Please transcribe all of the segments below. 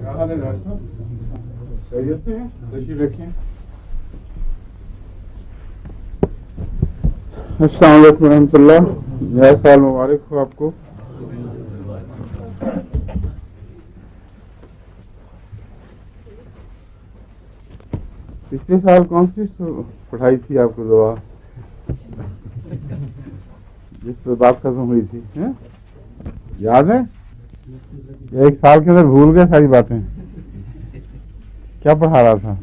حال ہے ڈاکٹر صاحب؟ خیریت سے ہیں؟ تشریف رکھیں. السلام علیکم ورحمۃ اللہ. نیا سال مبارک ہو آپ کو. پچھلے سال کون سی پڑھائی تھی آپ کو دعا جس پہ بات ختم ہوئی تھی؟ یاد ہے؟ ایک سال کے اندر بھول گئے ساری باتیں. کیا پڑھا رہا تھا؟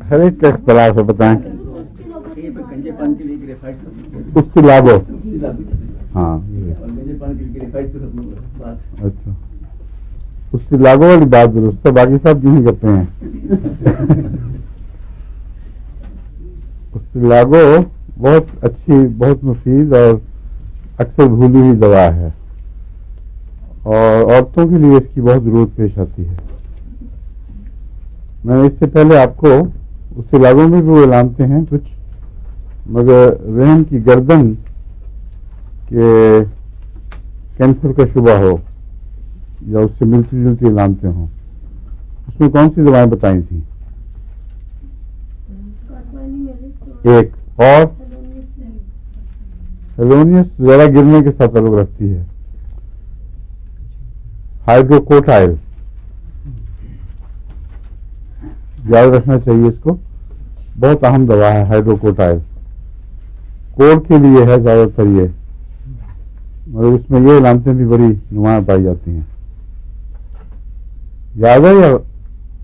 ہر ایک کا اختلاف ہے، بتائیں. اس کی لاگو. ہاں اچھا، اس کی لاگو والی بات درست ہے، باقی سب نہیں کرتے ہیں. اس کی لاگو بہت اچھی، بہت مفید اور اکثر بھولی ہوئی دوا ہے، اور عورتوں کے لیے اس کی بہت ضرورت پیش آتی ہے. میں اس سے پہلے آپ کو اس کے لاگوں میں بھی وہ علامتیں ہیں کچھ، مگر رحم کی گردن کے کینسر کا شبہ ہو یا اس سے ملتی جلتی علامتیں ہوں، اس میں کون سی دوائیں بتائی تھیں؟ ایک اور ہیلونیس ذرا گرنے کے ساتھ تعلق رکھتی ہے. ہائیڈروکوٹائل یاد رکھنا چاہیے، اس کو بہت اہم دوا ہے. ہائیڈروکوٹائل کوڑ کے لیے ہے زیادہ تر یہ، مگر اس میں یہ علامتیں بھی بڑی نمایاں پائی جاتی ہیں. یاد ہے یا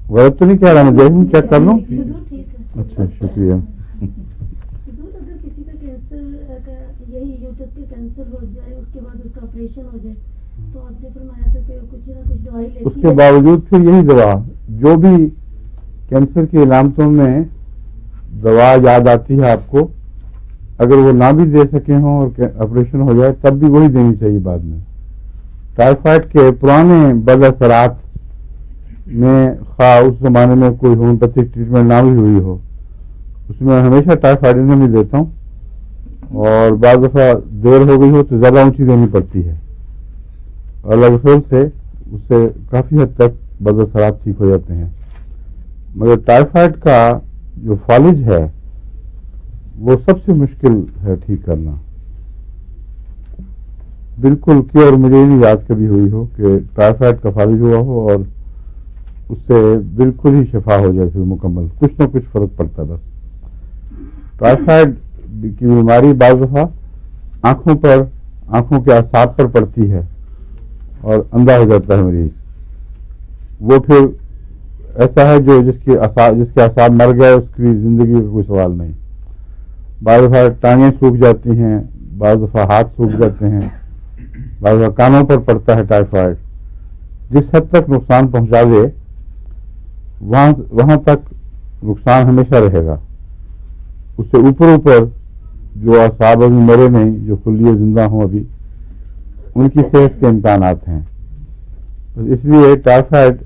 غلط تو نہیں کہہ رہا؟ میں دیکھ لوں، چیک کر لوں. اچھا شکریہ. یہی یوٹرس کے کینسر ہو جائے، اس کے بعد اس کا آپریشن ہو جائے، تو آپ نے فرمایا تھا کہ کچھ نہ کچھ دوائی لیتی ہے. اس کے باوجود پھر یہی دوا، جو بھی کینسر کی علامتوں میں دوا یاد آتی ہے آپ کو، اگر وہ نہ بھی دے سکے ہوں اور آپریشن ہو جائے تب بھی وہی دینی چاہیے بعد میں. ٹائیفائڈ کے پرانے بد اثرات میں خواہ اس زمانے میں کوئی ہومیوپیتھک ٹریٹمنٹ نہ بھی ہوئی ہو، اس میں ہمیشہ ٹائیفائڈ ہی دیتا ہوں، اور بعض دفعہ دیر ہو گئی ہو تو زیادہ اونچی دینی پڑتی ہے، اور اللہ کے فضل سے اس سے کافی حد تک بد اثرات ٹھیک ہو جاتے ہیں. مگر ٹائیفائڈ کا جو فالج ہے وہ سب سے مشکل ہے ٹھیک کرنا. بالکل کیور مجھے نہیں یاد کبھی ہوئی ہو کہ ٹائیفائڈ کا فالج ہوا ہو اور اس سے بالکل ہی شفا ہو جائے. پھر مکمل کچھ نہ کچھ فرق پڑتا ہے. بس ٹائیفائڈ کی بیماری بعض دفعہ آنکھوں کے اعصاب پر پڑتی ہے اور اندھا ہو جاتا ہے مریض. وہ پھر ایسا ہے جو جس کے اعصاب مر گئے اس کی زندگی کا کوئی سوال نہیں. بعض دفعہ ٹانگیں سوکھ جاتی ہیں، بعض دفعہ ہاتھ سوکھ جاتے ہیں، بعض دفعہ کانوں پر پڑتا ہے ٹائیفائڈ. جس حد تک نقصان پہنچا دے وہاں تک نقصان ہمیشہ رہے گا. اس سے اوپر جو اعصاب ابھی مرے نہیں، جو خلیے زندہ ہوں ابھی، ان کی صحت کے امکانات ہیں. اس لیے ٹائیفائڈ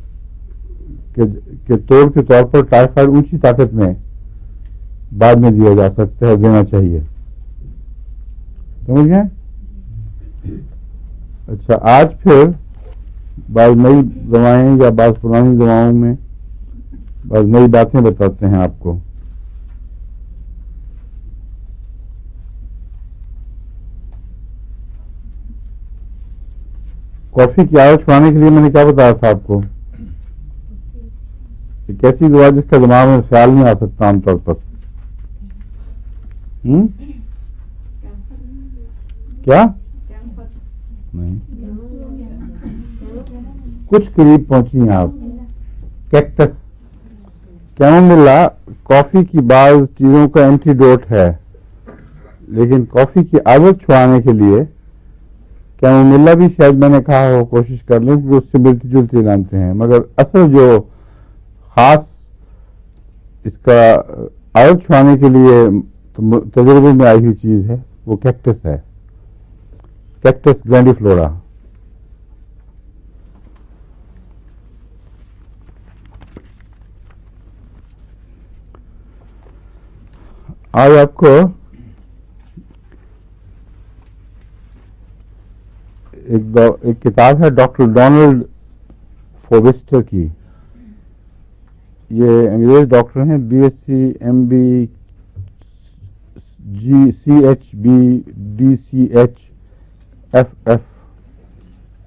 کے طور پر ٹائیفائڈ اونچی طاقت میں بعد میں دیا جا سکتا ہے، دینا چاہیے. سمجھ گئے؟ اچھا، آج پھر بعض نئی دوائیں یا بعض پرانی دواؤں میں بعض نئی باتیں بتاتے ہیں آپ کو. کافی کی عادت چھڑانے کے لیے میں نے کیا بتایا تھا آپ کو؟ ایک ایسی دوا جس کا دماغ میں خیال نہیں آ سکتا عام طور پر. کیا نہیں، کچھ قریب پہنچی ہیں آپ. کیکٹس کیموملا کافی کی بعض چیزوں کا اینٹیڈوٹ ہے، لیکن کافی کی عادت چھڑانے کے لیے کیموملا بھی شاید میں نے کہا ہو کوشش کر لیں کہ اس سے ملتی جلتی علامتیں ہیں، مگر اصل جو خاص اس کا عادت چھڑانے کے لیے تجربے میں آئی ہوئی چیز ہے وہ کیکٹس ہے. کیکٹس گرینڈیفلورا. آج آپ کو ایک کتاب ہے ڈاکٹر ڈونلڈ فوبسٹر کی. یہ انگریز ڈاکٹر ہیں, BSc MB CHB DCH FF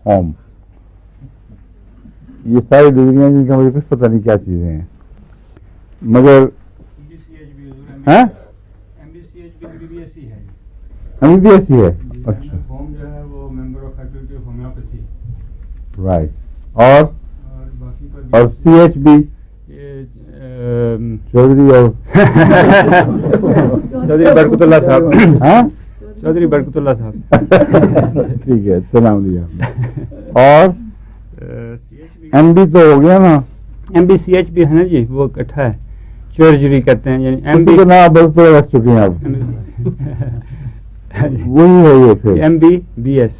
home. یہ ساری ڈگریاں جن کا مجھے کچھ پتہ نہیں کیا چیزیں ہیں, مگر MBBS ہی ہے. اچھا, ہوم جو ہے وہ member of faculty of homeopathy. Right. اور CHB چودھری اور چودھری برکت اللہ صاحب. ہاں چودھری برکت اللہ صاحب. ٹھیک ہے, اچھا نام لیا آپ نے. اور MD تو ہو گیا نا, MBCH بھی ہے نا جی, وہ اکٹھا ہے, چورجری کرتے ہیں, یعنی MB کا نام بلکہ رکھ چکے ہیں آپ. وہی ہے یہ پھر MBBS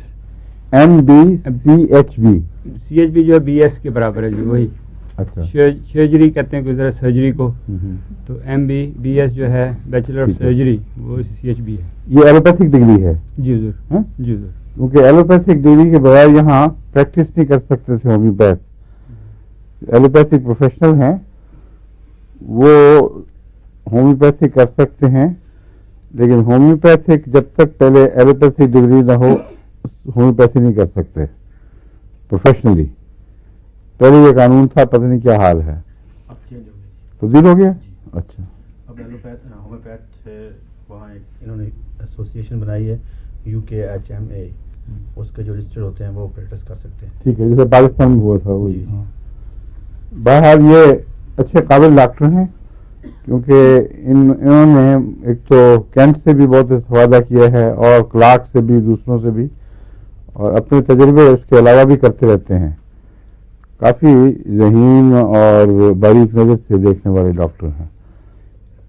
MBCHB. CHB جو ہے BS کے برابر ہے جی, وہی. اچھا, سرجری کہتے ہیں کوئی ذرا سرجری کو, تو MBBS جو ہے بیچلر آف سرجری, وہ CHB ہے. یہ ایلوپیتھک ڈگری ہے جی حضور, جی حضور. کیونکہ ایلوپیتھک ڈگری کے بغیر یہاں پریکٹس نہیں کر سکتے تھے ہومیوپیتھ. ایلوپیتھک پروفیشنل ہیں وہ ہومیوپیتھی کر سکتے ہیں, لیکن ہومیوپیتھک جب تک پہلے ایلوپیتھک ڈگری نہ ہو ہومیوپیتھی نہیں کر سکتے پروفیشنلی. پہلے یہ قانون تھا, پتہ نہیں کیا حال ہے, اب چینج ہو گئی. تبدیل ہو گیا. اچھا, اب ہومیوپیتھ وہاں انہوں نے ایسوسیشن بنائی ہے UKHMA, اس کے جو رجسٹر ہوتے ہیں وہ پریکٹس کر سکتے ہیں. ٹھیک ہے, جیسے پاکستان میں ہوا تھا وہی. جی. بہرحال یہ اچھے قابل ڈاکٹر ہیں, کیونکہ انہوں نے ایک تو کینٹ سے بھی بہت استفادہ کیا ہے, اور کلارک سے بھی, دوسروں سے بھی, اور اپنے تجربے اس کے علاوہ بھی کرتے رہتے ہیں. کافی ذہین اور باریک نظر سے دیکھنے والے ڈاکٹر ہیں.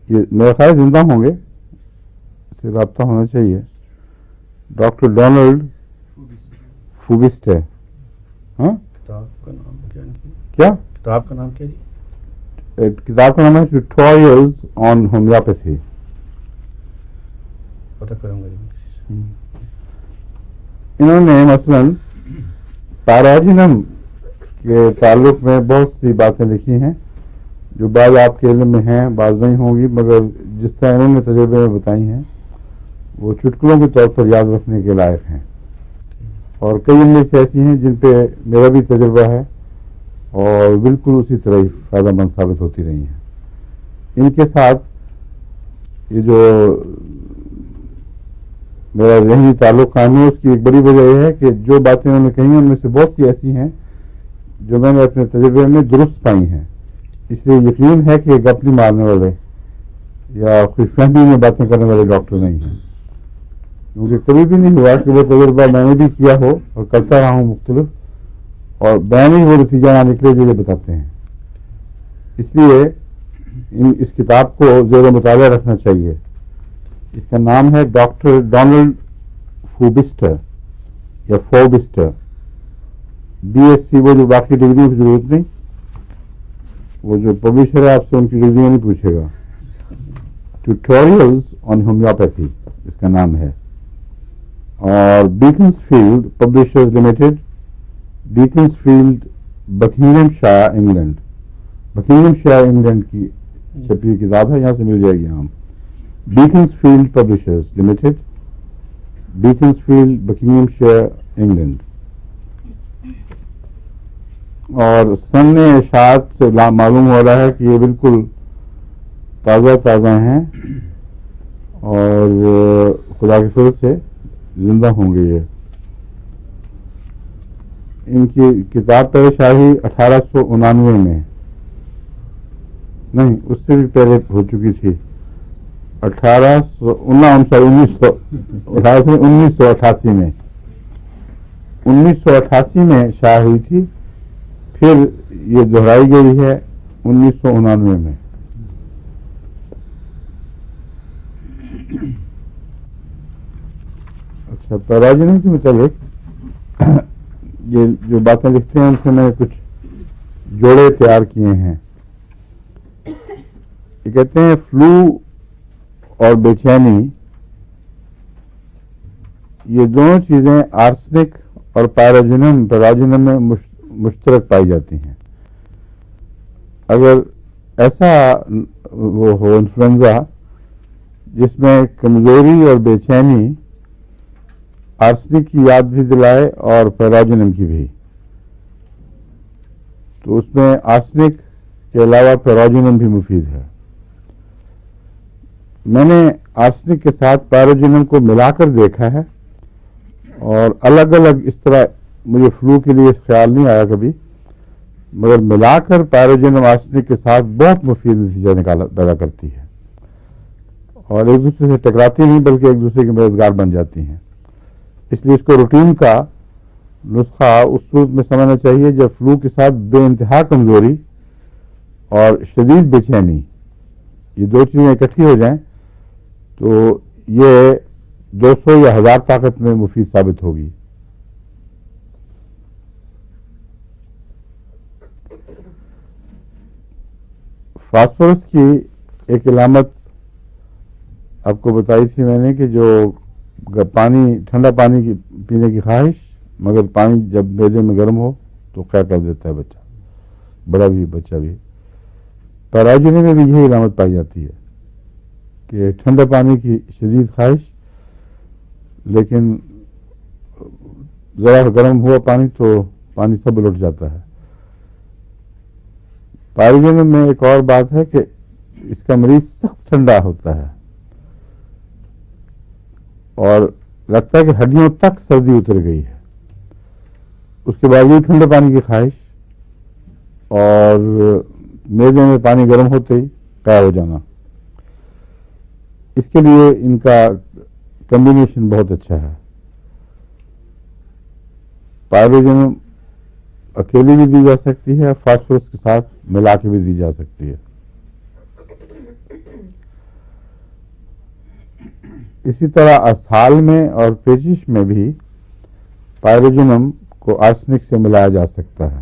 یہ میرا خیال زندہ ہوں گے, اس سے رابطہ ہونا چاہیے. ڈاکٹر ڈونلڈ فوبسٹ ہے. ہاں, کتاب کا نام کیا کتاب کا نام کیا جی؟ کتاب کا نام ہے ٹیوٹوریلز آن ہومیوپیتھی. پتہ کروں گا جی. انہوں نے مثلاً پیراجینم کے تعلق میں بہت سی باتیں لکھی ہیں جو بعض آپ کے علم میں ہیں, بعض نہیں ہوں گی, مگر جس طرح انہوں نے تجربے میں بتائی ہیں وہ چٹکلوں کے طور پر یاد رکھنے کے لائق ہیں. اور کئی ان میں سے ایسی ہیں جن پہ میرا بھی تجربہ ہے اور بالکل اسی طرح ہی فائدہ مند ثابت ہوتی رہی ہیں. ان کے ساتھ یہ جو میرا ذہنی تعلق قائم ہے, اس کی ایک بڑی وجہ یہ ہے کہ جو باتیں انہوں نے کہی ہیں ان میں سے بہت سی ایسی ہیں جو میں نے اپنے تجربے میں درست پائی ہیں. اس لیے یقین ہے کہ ایک اپنی مارنے والے یا خوش فہمی میں باتیں کرنے والے ڈاکٹر نہیں ہیں, کیونکہ کبھی بھی نہیں ہوا کہ وہ تجربہ میں نے بھی کیا ہو اور کرتا رہا ہوں مختلف, اور بیان ہی وہ نتیجہ نہ نکلے جو یہ بتاتے ہیں. اس لیے اس کتاب کو زیر مطالعہ رکھنا چاہیے. اس کا نام ہے ڈاکٹر ڈونلڈ فوبسٹر یا فوبسٹر. BSc وہ جو باقی ڈگریوں کی ضرورت نہیں, وہ جو پبلشر ہے آپ سے ان کی ڈگریاں نہیں پوچھے گا. ٹیوٹوریلز آن ہومیوپیتھی اس کا نام ہے. اور beckons field publishers limited, beckons field, Buckingham shire England. Buckingham shire England کی چھپی کتاب ہے, یہاں سے مل جائے گی. ہم beckons field publishers limited, beckons field, Buckingham shire England. اور سن اشاعت سے معلوم ہو رہا ہے کہ یہ بالکل تازہ تازہ ہیں اور خدا کے فضل سے زندہ ہوں گے. یہ ان کی کتاب پیش آئی 1899 میں, نہیں اس سے بھی پہلے ہو چکی تھی. 1988 میں 1988 میں شائع ہوئی تھی. پھر یہ دہرائی گئی ہے 1999 میں. اچھا, پیراجینم کے متعلق یہ جو باتیں لکھتے ہیں ان سے میں نے کچھ جوڑے تیار کیے ہیں. یہ کہتے ہیں فلو اور بے چینی, یہ دونوں چیزیں آرسنک اور پیراجینم میں مشترک پائی جاتی ہیں. اگر ایسا وہ ہو انفلوئنزا جس میں کمزوری اور بے چینی آرسنک کی یاد بھی دلائے اور پیراجینم کی بھی، تو اس میں آرسنک کے علاوہ پیراجینم بھی مفید ہے. میں نے آرسنک کے ساتھ پیراجینم کو ملا کر دیکھا ہے، اور الگ الگ اس طرح مجھے فلو کے لیے خیال نہیں آیا کبھی، مگر ملا کر پیراجینم آرسنک کے ساتھ بہت مفید نتیجہ پیدا کرتی ہے، اور ایک دوسرے سے ٹکراتی نہیں بلکہ ایک دوسرے کے مددگار بن جاتی ہیں. اس لیے اس کو روٹین کا نسخہ اس صورت میں سمجھنا چاہیے جب فلو کے ساتھ بے انتہا کمزوری اور شدید بے چینی، یہ دو چیزیں اکٹھی ہو جائیں تو یہ 200 یا 1000 طاقت میں مفید ثابت ہوگی. فاسفورس کی ایک علامت آپ کو بتائی تھی میں نے کہ جو ٹھنڈا پانی پینے کی خواہش، مگر پانی جب معدے میں گرم ہو تو کیا کر دیتا ہے بچہ، بڑا بھی بچہ بھی. پیراجینم میں بھی یہی علامت پائی جاتی ہے کہ ٹھنڈا پانی کی شدید خواہش، لیکن ذرا گرم ہوا پانی تو پانی سب لٹ جاتا ہے. پیراجینم میں ایک اور بات ہے کہ اس کا مریض سخت ٹھنڈا ہوتا ہے اور لگتا ہے کہ ہڈیوں تک سردی اتر گئی ہے، اس کے باوجود ٹھنڈے پانی کی خواہش اور معدے میں پانی گرم ہوتے ہی قائع ہو جانا. اس کے لیے ان کا کمبینیشن بہت اچھا ہے. پیراجینم اکیلی بھی دی جا سکتی ہے، فاسفورس کے ساتھ ملا کے بھی دی جا سکتی ہے. اسی طرح اسہال میں اور پیچش میں بھی پیراجینم کو آرسنک سے ملایا جا سکتا ہے.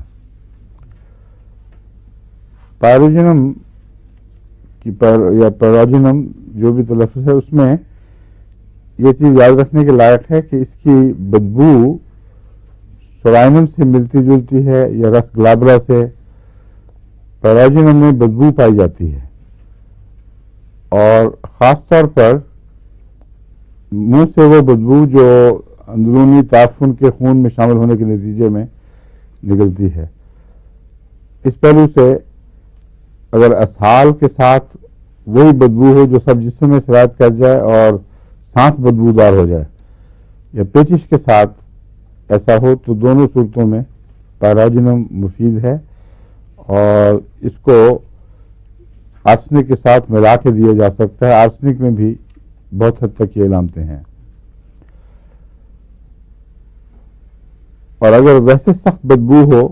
پیراجینم یا پیراجینم جو بھی تلفظ ہے، اس میں یہ چیز یاد رکھنے کے لائق ہے کہ اس کی بدبو سورائنم سے ملتی جلتی ہے یا رس گلابرا سے. پیراجینم میں بدبو پائی جاتی ہے، اور خاص طور پر منہ سے وہ بدبو جو اندرونی تعفن کے خون میں شامل ہونے کے نتیجے میں نکلتی ہے. اس پہلو سے اگر اسہال کے ساتھ وہی بدبو ہو جو سب جسم میں سرایت کر جائے اور سانس بدبودار ہو جائے، یا پیچش کے ساتھ ایسا ہو، تو دونوں صورتوں میں پیراجینم مفید ہے، اور اس کو آرسنک کے ساتھ ملا کے دیا جا سکتا ہے. آرسنک میں بھی بہت حد تک یہ علامتیں ہیں. اور اگر ویسے سخت بدبو ہو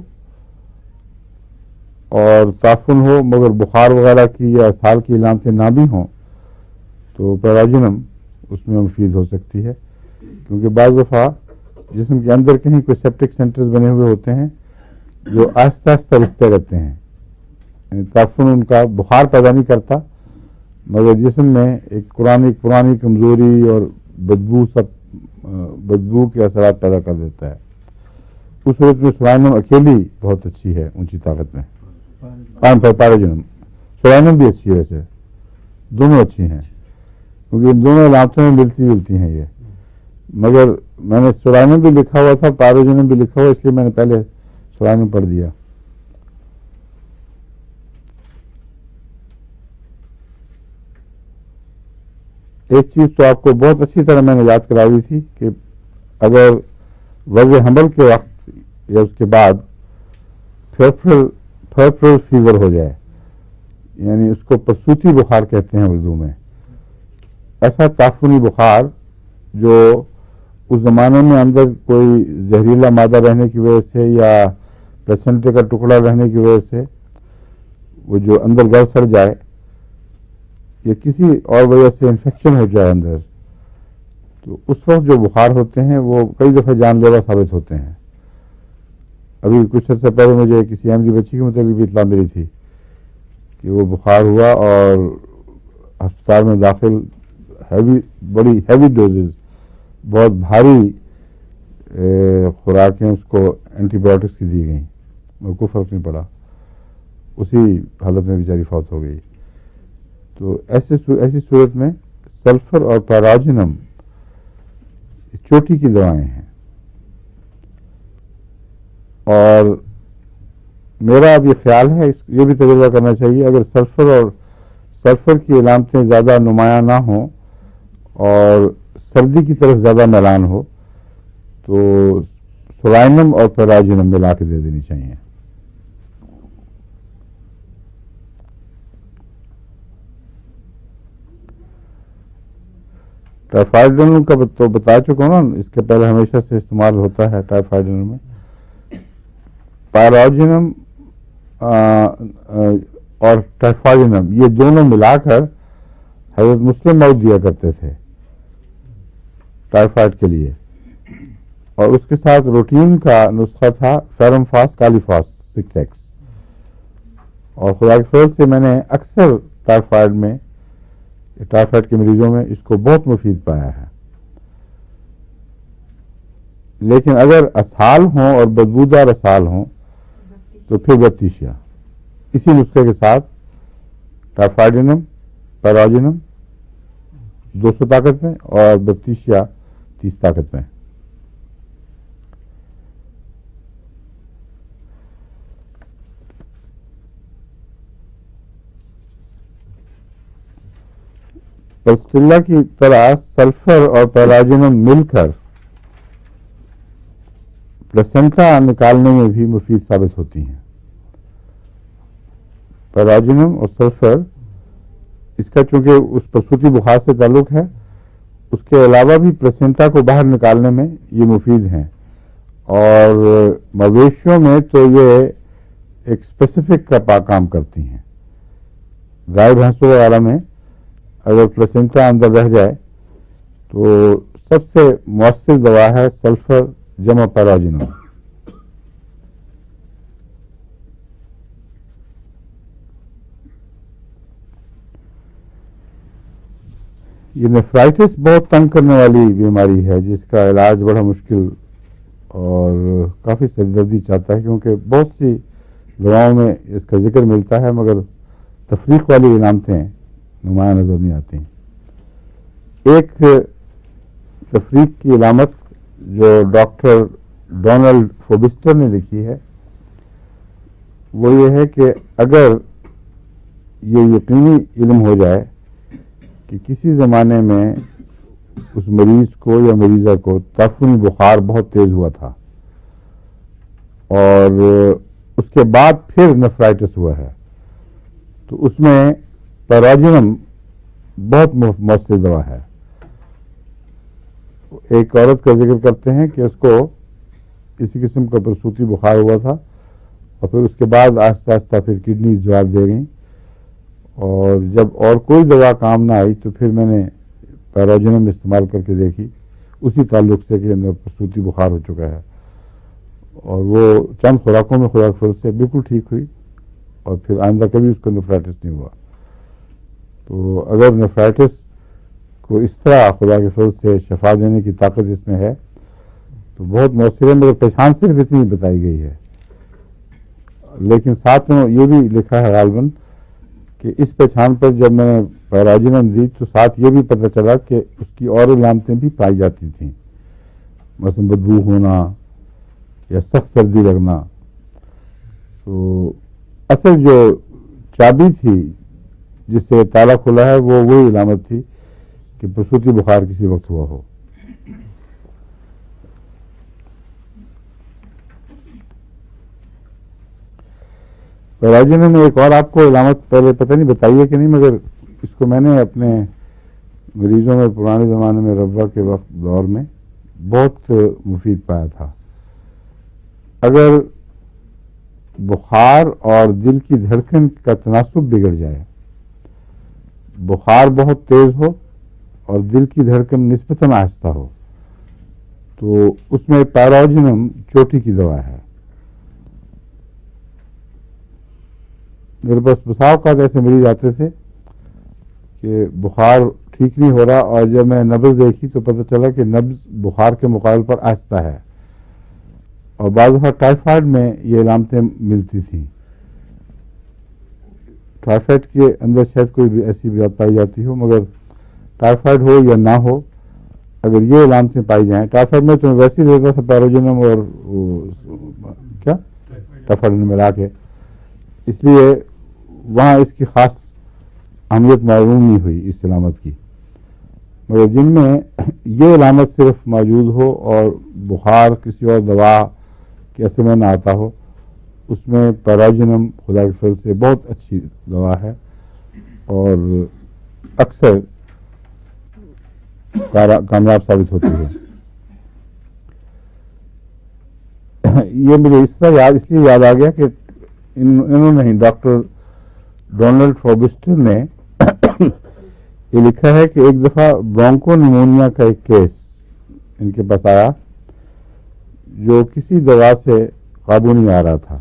اور تعفن ہو مگر بخار وغیرہ کی یا اسہال کی علامتیں نہ بھی ہوں، تو پیراجینم اس میں مفید ہو سکتی ہے، کیونکہ بعض دفعہ جسم کے اندر کہیں کوئی سیپٹک سینٹرز بنے ہوئے ہوتے ہیں جو آہستہ آہستہ رستے رہتے ہیں، یعنی تعفن ان کا بخار پیدا نہیں کرتا، مگر جسم میں ایک پرانی کمزوری اور بدبو کے اثرات پیدا کر دیتا ہے. اس صورت میں سورائنم اکیلی بہت اچھی ہے اونچی طاقت میں. پیراجینم سورائنم بھی اچھی ہے، ویسے دونوں اچھی ہیں کیونکہ ان دونوں علامتوں میں ملتی جلتی ہیں یہ. مگر میں نے سورائنم بھی لکھا ہوا تھا، پیراجینم بھی لکھا ہوا، اس لیے میں نے پہلے سورائنم پڑھ دیا. ایک چیز تو آپ کو بہت اچھی طرح میں نے یاد کرا دی تھی کہ اگر وضع حمل کے وقت یا اس کے بعد پرفرل فیور ہو جائے، یعنی اس کو پرسوتی بخار کہتے ہیں اردو میں، ایسا تعفنی بخار جو اس زمانے میں اندر کوئی زہریلا مادہ رہنے کی وجہ سے یا پلیسنٹے کا ٹکڑا رہنے کی وجہ سے وہ جو اندر گل سڑ جائے یا کسی اور وجہ سے انفیکشن ہو جائے اندر، تو اس وقت جو بخار ہوتے ہیں وہ کئی دفعہ جان لیوا ثابت ہوتے ہیں. ابھی کچھ عرصہ پہلے مجھے کسی احمدی بچی کے متعلق بھی اطلاع ملی تھی کہ وہ بخار ہوا اور ہسپتال میں داخل، بڑی ہیوی ڈوزز، بہت بھاری خوراکیں اس کو اینٹی بایوٹکس کی دی گئیں، وہ کوئی فرق نہیں پڑا، اسی حالت میں بیچاری فوت ہو گئی. تو ایسی صورت میں سلفر اور پیراجینم چوٹی کی دوائیں ہیں، اور میرا اب یہ خیال ہے یہ بھی تجربہ کرنا چاہیے، اگر سلفر کی علامتیں زیادہ نمایاں نہ ہوں اور سردی کی طرف زیادہ میلان ہو تو سولائنم اور پیراجینم ملا کے دے دینی چاہیے. ٹائیفائڈنل کا تو بتا چکا ہوں نا، اس کے پہلے ہمیشہ سے استعمال ہوتا ہے ٹائیفائڈنل میں. پیراجینم اور ٹائیفائڈنم یہ دونوں ملا کر حضرت مسلم موعود دیا کرتے تھے ٹائیفائڈ کے لیے، اور اس کے ساتھ روٹین کا نسخہ تھا فیرم فاس کالیفاس 6X. اور خدا کے فضل سے میں نے اکثر ٹائیفائڈ کے مریضوں میں اس کو بہت مفید پایا ہے. لیکن اگر اسہال ہوں اور بدبودار اسہال ہوں تو پھر بپتیسیا اسی نسخے کے ساتھ ٹائیفائڈنم پیراجینم 200 طاقت میں اور بپتیسیا 30 طاقت میں. پلسٹیلا کی طرح سلفر اور پیراجینم مل کر پلاسنٹا نکالنے میں بھی مفید ثابت ہوتی ہیں. پیراجینم اور سلفر اس کا چونکہ اس پرسوتی بخار سے تعلق ہے، اس کے علاوہ بھی پلاسنٹا کو باہر نکالنے میں یہ مفید ہیں، اور مویشیوں میں تو یہ ایک اسپیسیفک کا کام کرتی ہیں. گائے بھینسوں وغیرہ میں اگر پلاسنٹا اندر رہ جائے تو سب سے مؤثر دوا ہے سلفر جمع پیراجینم. یہ نیفرائٹس بہت تنگ کرنے والی بیماری ہے جس کا علاج بڑا مشکل اور کافی سردردی چاہتا ہے، کیونکہ بہت سی دواؤں میں اس کا ذکر ملتا ہے مگر تفریق والی علامتیں نمایاں نظر نہیں آتی. ایک تفریق کی علامت جو ڈاکٹر ڈونلڈ فوبسٹر نے لکھی ہے وہ یہ ہے کہ اگر یہ یقینی علم ہو جائے کہ کسی زمانے میں اس مریض کو یا مریضہ کو تعفنی بخار بہت تیز ہوا تھا اور اس کے بعد پھر نیفرائٹس ہوا ہے تو اس میں پیراجینم بہت مؤثر دوا ہے. ایک عورت کا ذکر کرتے ہیں کہ اس کو اسی قسم کا پرسوتی بخار ہوا تھا اور پھر اس کے بعد آہستہ آہستہ پھر کڈنیز جواب دے گئیں، اور جب اور کوئی دوا کام نہ آئی تو پھر میں نے پیراجینم استعمال کر کے دیکھی، اسی تعلق سے کہ پرسوتی بخار ہو چکا ہے، اور وہ چند خوراکوں میں خوراک فرض سے بالکل ٹھیک ہوئی اور پھر آئندہ کبھی اس کو نیفرائٹس نہیں ہوا. تو اگر نیفرائٹس کو اس طرح خدا کے فضل سے شفا دینے کی طاقت اس میں ہے تو بہت مؤثر ہے، مگر پہچان صرف اتنی بتائی گئی ہے. لیکن ساتھ میں یہ بھی لکھا ہے غالباً کہ اس پہچان پر جب میں نے پیراجینم دی تو ساتھ یہ بھی پتہ چلا کہ اس کی اور علامتیں بھی پائی جاتی تھیں، مثلا بدبو ہونا یا سخت سردی لگنا. تو اصل جو چابی تھی جس سے تالا کھلا ہے وہ وہی علامت تھی کہ پرسوتی بخار کسی وقت ہوا ہو. پیراجینم میں ایک اور آپ کو علامت پہلے پتہ نہیں بتائی ہے کہ نہیں، مگر اس کو میں نے اپنے مریضوں میں پرانے زمانے میں ربوہ کے وقت دور میں بہت مفید پایا تھا. اگر بخار اور دل کی دھڑکن کا تناسب بگڑ جائے، بخار بہت تیز ہو اور دل کی دھڑکن نسبتاً آہستہ ہو، تو اس میں پیراجینم چوٹی کی دوا ہے. میرے پاس بسا اوقات ایسے مریض آتے تھے کہ بخار ٹھیک نہیں ہو رہا، اور جب میں نبض دیکھی تو پتہ چلا کہ نبض بخار کے مقابلے پر آہستہ ہے. اور بعض دفعہ ٹائیفائڈ میں یہ علامتیں ملتی تھیں. ٹائیفائڈ کے اندر شاید کوئی بھی ایسی بات پائی جاتی ہو، مگر ٹائیفائڈ ہو یا نہ ہو، اگر یہ علامتیں پائی جائیں، ٹائیفائڈ میں تو ویسے ہی دیتا تھا پیروجنم اور کیا ٹائیفائڈ ملا کے، اس لیے وہاں اس کی خاص اہمیت معلوم نہیں ہوئی اس علامت کی. مگر جن میں یہ علامت صرف موجود ہو اور بخار کسی اور دوا کے اثر میں نہ آتا ہو، اس میں پیراجنم خدا کے فضل سے بہت اچھی دوا ہے اور اکثر کامیاب ثابت ہوتی ہے. یہ مجھے اس لیے یاد آ گیا کہ انہوں نے ڈاکٹر ڈونلڈ فوبسٹر نے یہ لکھا ہے کہ ایک دفعہ برونکو نیمونیا کا ایک کیس ان کے پاس آیا جو کسی دوا سے قابو نہیں آ رہا تھا.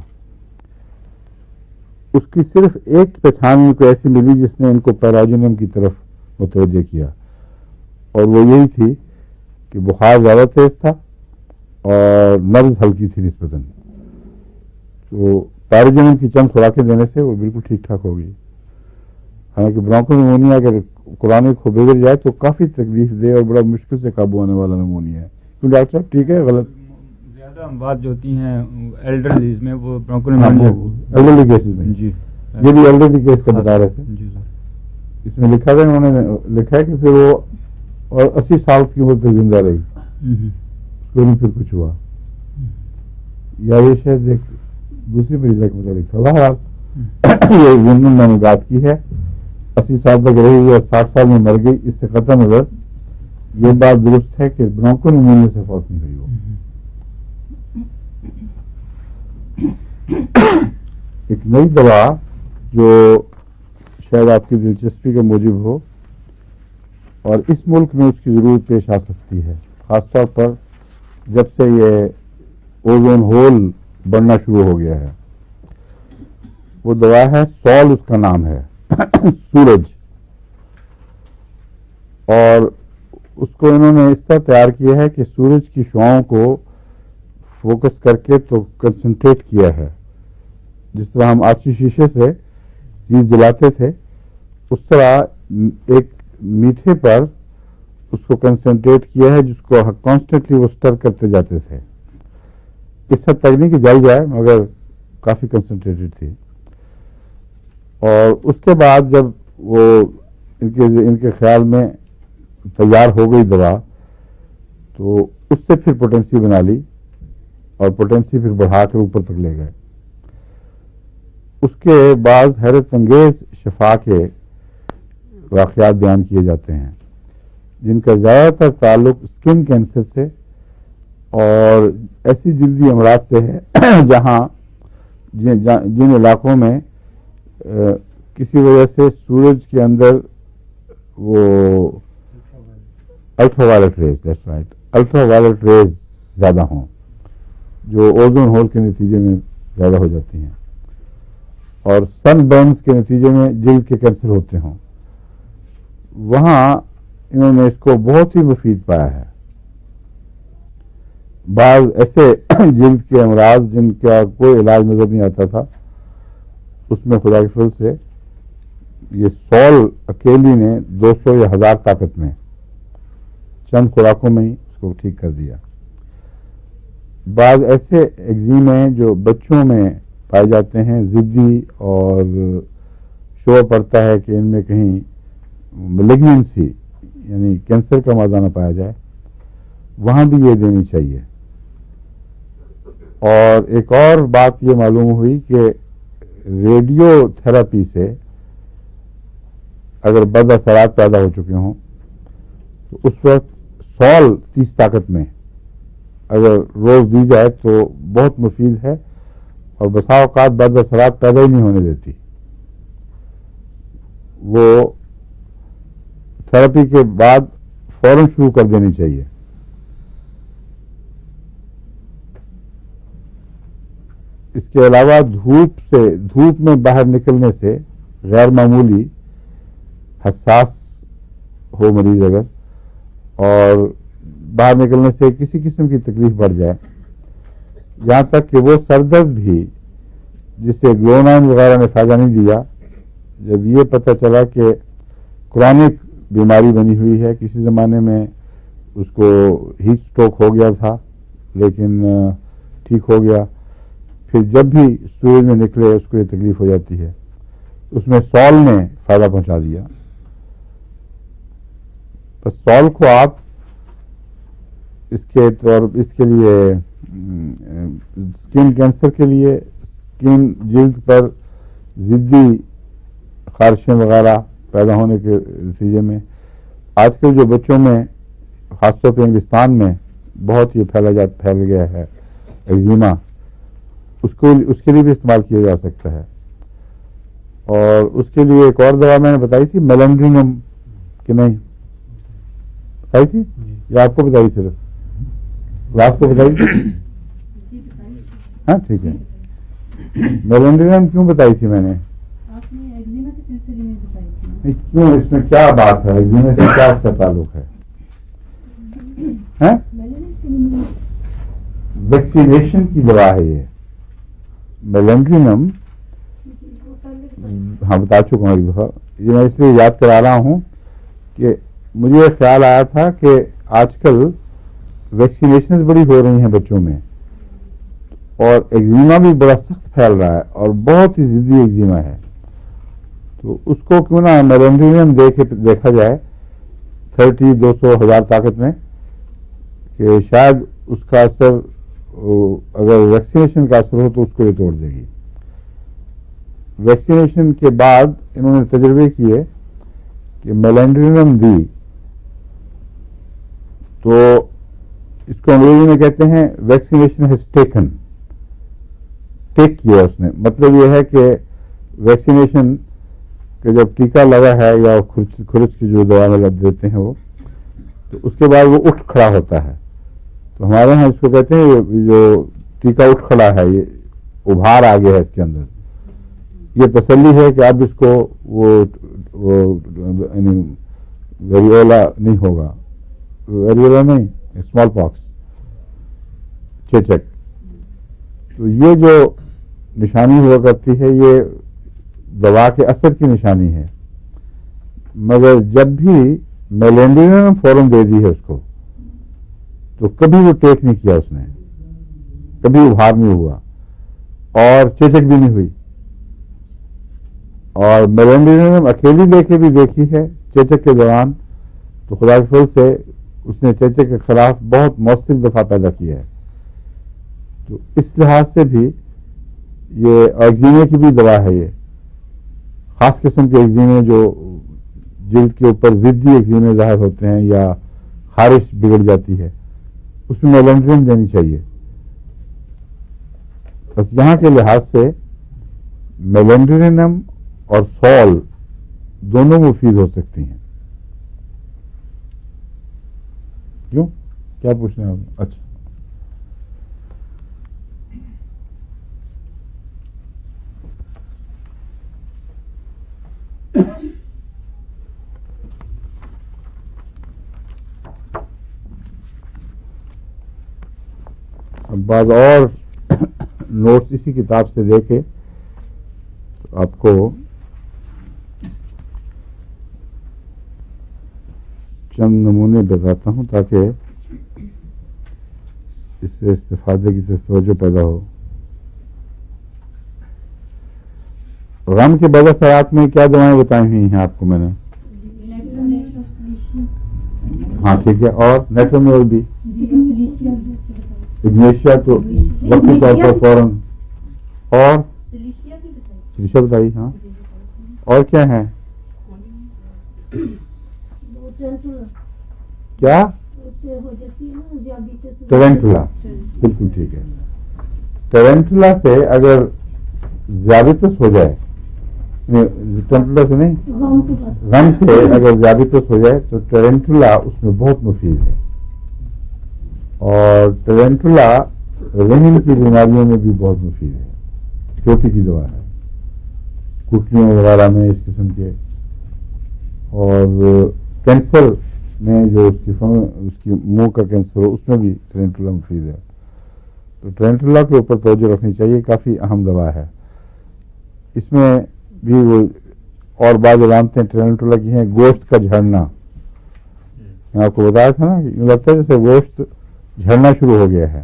اس کی صرف ایک پہچان ان کو ایسی ملی جس نے ان کو پیراجنم کی طرف متوجہ کیا، اور وہ یہی تھی کہ بخار زیادہ تیز تھا اور نبض ہلکی تھی نسبتاً. تو پیراجنم کی چند خوراکیں دینے سے وہ بالکل ٹھیک ٹھاک ہو گئی. حالانکہ برونکو نیمونیا اگر قرآن کو بگڑ جائے تو کافی تکلیف دے اور بڑا مشکل سے قابو آنے والا نمونیا ہے. کیوں ڈاکٹر صاحب ٹھیک ہے غلط؟ زیادہ بات جو ہوتی ہیں ایلڈر ڈیز میں وہ برونکو نیمونیا ایلڈرلی کیسز میں، جی یہ بھی ایلڈرلی کیس کا بتا رہے تھے. جی سر. اس میں لکھا تھا انہوں نے لکھا ہے کہ پھر وہ اور 80 سال کی عمر تک زندہ رہی، اس کو نہیں پھر کچھ ہوا، یا یہ شاید ایک دوسری مریضہ کے متعلق تھا. بہرحال یہ ضمن میں نے بات کی ہے، 80 سال تک رہی اور 60 سال میں مر گئی، اس سے قطع نظر یہ بات درست ہے کہ برونکو نیمونیا سے فوت نہیں ہوئی. وہ ایک نئی دوا جو شاید آپ کی دلچسپی کا موجب ہو اور اس ملک میں اس کی ضرورت پیش آ سکتی ہے، خاص طور پر جب سے یہ اوزون ہول بڑھنا شروع ہو گیا ہے. وہ دوا ہے سول، اس کا نام ہے سورج، اور اس کو انہوں نے اس طرح تیار کیا ہے کہ سورج کی شعاؤں کو فوکس کر کے تو کنسنٹریٹ کیا ہے. جس طرح ہم آچی شیشے سے چیز جلاتے تھے، اس طرح ایک میٹھے پر اس کو کنسنٹریٹ کیا ہے جس کو کانسٹنٹلی وہ سٹر کرتے جاتے تھے. اس حد تک نہیں کہ جل جائے مگر کافی کنسنٹریٹڈ تھی. اور اس کے بعد جب وہ ان کے خیال میں تیار ہو گئی دوا، تو اس سے پھر پوٹینسی بنا لی اور پوٹینسی پھر بڑھا کر اوپر تک لے گئے. اس کے بعد حیرت انگیز شفا کے واقعات بیان کیے جاتے ہیں جن کا زیادہ تر تعلق اسکن کینسر سے اور ایسی جلدی امراض سے ہے جہاں جن علاقوں میں کسی وجہ سے سورج کے اندر وہ ultra violet rays, that's right, ultra violet rays زیادہ ہوں جو اوزون ہول کے نتیجے میں زیادہ ہو جاتی ہیں اور سن برنز کے نتیجے میں جلد کے کینسر ہوتے ہوں. وہاں انہوں نے اس کو بہت ہی مفید پایا ہے. بعض ایسے جلد کے امراض جن کا کوئی علاج نظر نہیں آتا تھا، اس میں خدا کے فضل سے یہ سول اکیلی نے 200 یا 1000 طاقت میں چند خوراکوں میں ہی اس کو ٹھیک کر دیا. بعض ایسے ایگزیم ہیں جو بچوں میں پائے جاتے ہیں، ضدی اور شور پڑتا ہے کہ ان میں کہیں ملیگننسی یعنی کینسر کا مادہ نہ پایا جائے، وہاں بھی یہ دینی چاہیے. اور ایک اور بات یہ معلوم ہوئی کہ ریڈیو تھراپی سے اگر بد اثرات پیدا ہو چکے ہوں تو اس وقت سول 30 طاقت میں اگر روز دی جائے تو بہت مفید ہے اور بسا اوقات بد اثرات پیدا ہی نہیں ہونے دیتی. وہ تھراپی کے بعد فوراً شروع کر دینی چاہیے. اس کے علاوہ دھوپ میں باہر نکلنے سے غیر معمولی حساس ہو مریض اگر اور باہر نکلنے سے کسی قسم کی تکلیف بڑھ جائے یہاں تک کہ وہ سر درد بھی جسے گلونائن وغیرہ نے فائدہ نہیں دیا، جب یہ پتہ چلا کہ کرونک بیماری بنی ہوئی ہے، کسی زمانے میں اس کو ہیٹ اسٹروک ہو گیا تھا لیکن ٹھیک ہو گیا، پھر جب بھی سورج میں نکلے اس کو یہ تکلیف ہو جاتی ہے، اس میں سال نے فائدہ پہنچا دیا. بس سال کو آپ اس کے لیے اسکن کینسر کے لیے، اسکن جلد پر ضدی خارشیں وغیرہ پیدا ہونے کے نتیجے میں آج کل جو بچوں میں خاص طور پہ انگلستان میں بہت ہی پھیل گیا ہے ایگزیما، اس کے لیے بھی استعمال کیا جا سکتا ہے. اور اس کے لیے ایک اور دوا میں نے بتائی تھی میلنڈرینم، کہ نہیں بتائی تھی یا آپ کو بتائی؟ صرف آپ کو بتائی تھی؟ ہاں ٹھیک ہے. میلنڈرینم کیوں بتائی تھی میں نے؟ کیوں، اس میں کیا بات ہے؟ ایگزیما سے کیا اس کا تعلق ہے؟ ویکسینیشن کی دوا ہے یہ میلنڈرینم. ہاں بتا چکا ہوں ایک دفعہ، یہ میں اس لیے یاد کرا رہا ہوں کہ مجھے خیال آیا تھا کہ آج کل ویکسینیشن بڑی ہو رہی ہیں بچوں میں، اور ایگزیما بھی بڑا سخت پھیل رہا ہے اور بہت ہی ضدی ایگزیما ہے، تو اس کو کیوں نہ میلنڈرینم دیکھا جائے 30، 200، 1000 طاقت میں، کہ شاید اس کا اثر، اگر ویکسینیشن کا اثر ہو تو اس کو یہ توڑ دے گی. ویکسینیشن کے بعد انہوں نے تجربے کیے کہ میلنڈرینم دی تو اس کو انگریزی میں کہتے ہیں ویکسینیشن ہیز ٹیک کیا اس نے. مطلب یہ ہے کہ ویکسینیشن کہ جب ٹیکہ لگا ہے یا کھرچ کی جو دوا لگ دیتے ہیں وہ، تو اس کے بعد وہ اٹھ کھڑا ہوتا ہے. تو ہمارے یہاں اس کو کہتے ہیں جو ٹیکہ اٹھ کھڑا ہے، یہ ابھار آ گیا ہے اس کے اندر. یہ تسلی ہے کہ اب اس کو وہ یعنی ویریولا نہیں ہوگا، ویریولا نہیں، اسمال پاکس، چیچک. تو یہ جو نشانی ہوا کرتی ہے یہ دوا کے اثر کی نشانی ہے. مگر جب بھی میلنڈرینم فوراً دے دی ہے اس کو تو کبھی وہ ٹیک نہیں کیا اس نے، کبھی ابھار نہیں ہوا اور چیچک بھی نہیں ہوئی. اور میلنڈرینم اکیلی لے کے بھی دیکھی ہے چیچک کے دوران، تو خدا کے فضل سے اس نے چیچک کے خلاف بہت مؤثر دفاع پیدا کیا ہے. تو اس لحاظ سے بھی یہ ایگزیمے کی بھی دوا ہے. یہ خاص قسم کے ایگزیمے جو جلد کے اوپر ضدی ایگزیمے ظاہر ہوتے ہیں یا خارش بگڑ جاتی ہے، اس میں میلنڈرینم دینی چاہیے. بس یہاں کے لحاظ سے میلنڈرینم اور سال دونوں مفید ہو سکتی ہیں. کیوں، کیا پوچھنا ہے آپ؟ اچھا، اب بعض اور نوٹس اسی کتاب سے دے کے آپ کو چند نمونے بتاتا ہوں تاکہ اس سے استفادے کی توجہ پیدا ہو. غم کے بد اثرات میں کیا دوائیں بتائی ہوئی ہیں آپ کو میں نے؟ ہاں ٹھیک ہے. اور نیٹرومیول بھی، اگنیشیا تو وقتی طور پر فوراً، اور سلیشیا بتائی. ہاں، اور کیا ہے؟ کیا؟ ٹرینٹولا. بالکل ٹھیک ہے. ٹرینٹولا سے اگر ذیابیطس ہو جائے، ٹرینٹولا سے نہیں، غم سے اگر ذیابیطس ہو جائے تو ٹرینٹولا اس میں بہت مفید ہے. اور ٹرینٹولا رحم کی بیماریوں میں بھی بہت مفید ہے. چوٹی کی دوا ہے، کٹلیوں وغیرہ میں اس قسم کے. اور کینسر میں جو اس کی منہ کا کینسر ہو اس میں بھی ٹرینٹولا مفید ہے. تو ٹرینٹولا کے اوپر توجہ رکھنی چاہیے، کافی اہم دوا ہے. اس میں بھی وہ اور بعض علامتیں ٹرینٹولا کی ہیں. گوشت کا جھڑنا، میں آپ کو بتایا تھا نا، یوں لگتا ہے جیسے گوشت جھڑنا شروع ہو گیا ہے،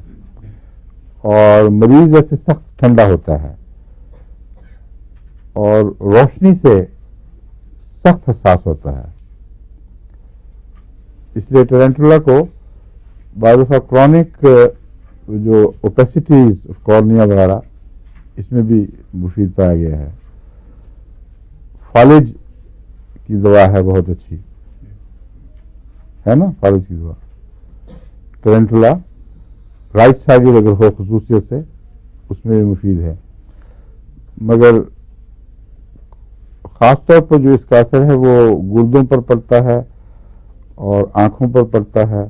اور مریض جیسے سخت ٹھنڈا ہوتا ہے، اور روشنی سے سخت حساس ہوتا ہے. اس لیے ٹرینٹولا کو بعض دفعہ کرونک جو اوپیسٹیز کارنیا وغیرہ اس میں بھی مفید پایا گیا ہے. فالج کی دوا ہے بہت اچھی ہے نا، فالج کی دوا. ٹرینٹولا رائٹ سائڈ اگر ہو خصوصیت سے اس میں بھی مفید ہے، مگر خاص طور پر جو اس کا اثر ہے وہ گردوں پر پڑتا ہے اور آنکھوں پر پڑتا ہے،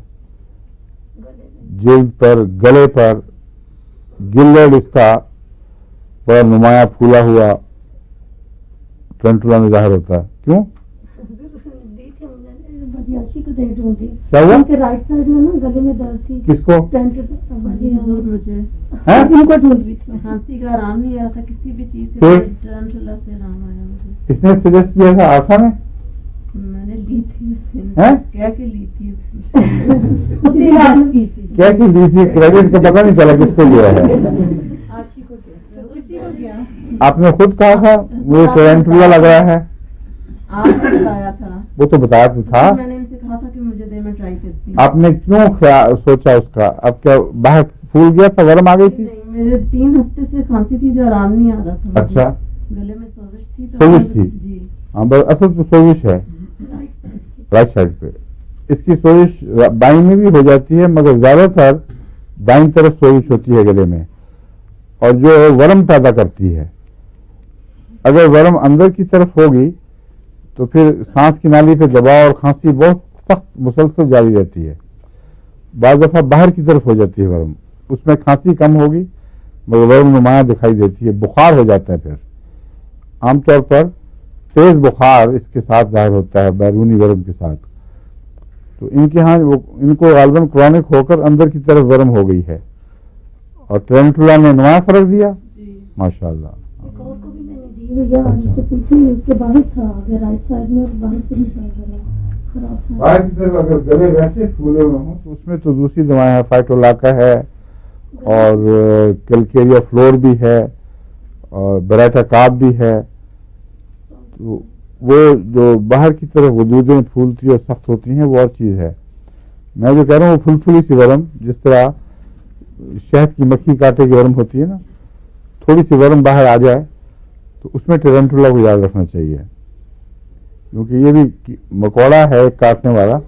جلد پر، گلے پر. گلڈ اس کا بڑا نمایاں پھولا ہوا ٹرینٹولا میں ظاہر ہوتا ہے. کیوں؟ بدیاشی کو دیکھ ڈھونڈی. کیا ہوا؟ ان کے رائٹ سائڈ میں نا گلے میں درد تھی. کس کو؟ مجھے ہاں؟ ان کو ڈھونڈ رہی تھی. کھانسی کا آرام نہیں آ رہا تھا کسی بھی چیز سے، پھر؟ ٹرینٹولا سے آرام آیا مجھے. اس نے سجیسٹ کیا تھا آفا نے؟ میں نے لی تھی اس سے، ہیں؟ کہہ کے لی تھی اس سے. کیا کی دی تھی؟ کریڈٹ کا پتہ نہیں چلا کس کو لیا ہے. آخی کو اسی کو دیا. آپ نے خود کہا تھا مجھے ٹرینٹولا لگ رہا ہے. آپ نے بتایا تھا. وہ تو بتایا تو تھا. میں نے ان سے کہا تھا کہ مجھے دے، میں ٹرائی کرتی ہوں. آپ نے کیوں سوچا اس کا؟ اب کیا باہر پھول گیا تھا، ورم آ گئی تھی؟ نہیں، میرے 3 ہفتے سے کھانسی تھی جو آرام نہیں آ رہا تھا مجھے. اچھا. گلے میں سوزش تھی. سوزش تھی؟ جی. ہاں بس اصل تو سوزش ہے رائٹ سائڈ پہ. اس کی سوزش بائیں میں بھی ہو جاتی ہے، مگر زیادہ تر دائیں طرف سوزش ہوتی ہے گلے میں، اور جو ورم پیدا کرتی ہے. اگر ورم اندر کی طرف ہوگی تو پھر سانس کی نالی پہ دباؤ اور کھانسی بہت سخت مسلسل جاری رہتی ہے. بعض دفعہ باہر کی طرف ہو جاتی ہے ورم، اس میں کھانسی کم ہوگی مگر ورم نمایاں دکھائی دیتی ہے. بخار ہو جاتا ہے. پھر عام طور پر تیز بخار اس کے ساتھ ظاہر ہوتا ہے، بیرونی ورم کے ساتھ. تو ان کے ہاں ان کو غالباً کرونک ہو کر اندر کی طرف ورم ہو گئی ہے، اور ٹرینٹولا نے نمایاں فرق دیا. جی. ماشاء اللہ. ایک اور کو بھی میں نے دی بھیا، ان سے پوچھی اس کے باہر تھا، اگر رائٹ سائڈ میں باہر سے بھی خراب تھا. باہر کی طرف اگر گلے ویسے پھولے ہوئے ہوں تو اس میں تو دوسری دوائیں ہیں. فائٹولاکا ہے اور کیلکیریا فلور بھی ہے اور براٹا کاپ بھی ہے. تو وہ جو باہر کی طرف وجودیں پھولتی اور سخت ہوتی ہیں وہ اور چیز ہے. میں جو کہہ رہا ہوں وہ پھلی سی ورم، جس طرح شہد کی مکھی کاٹے کی ورم ہوتی ہے نا، تھوڑی سی ورم باہر آ جائے تو اس میں ٹرینٹولا کو یاد رکھنا چاہیے، کیونکہ یہ بھی مکوڑا ہے ایک کاٹنے والا.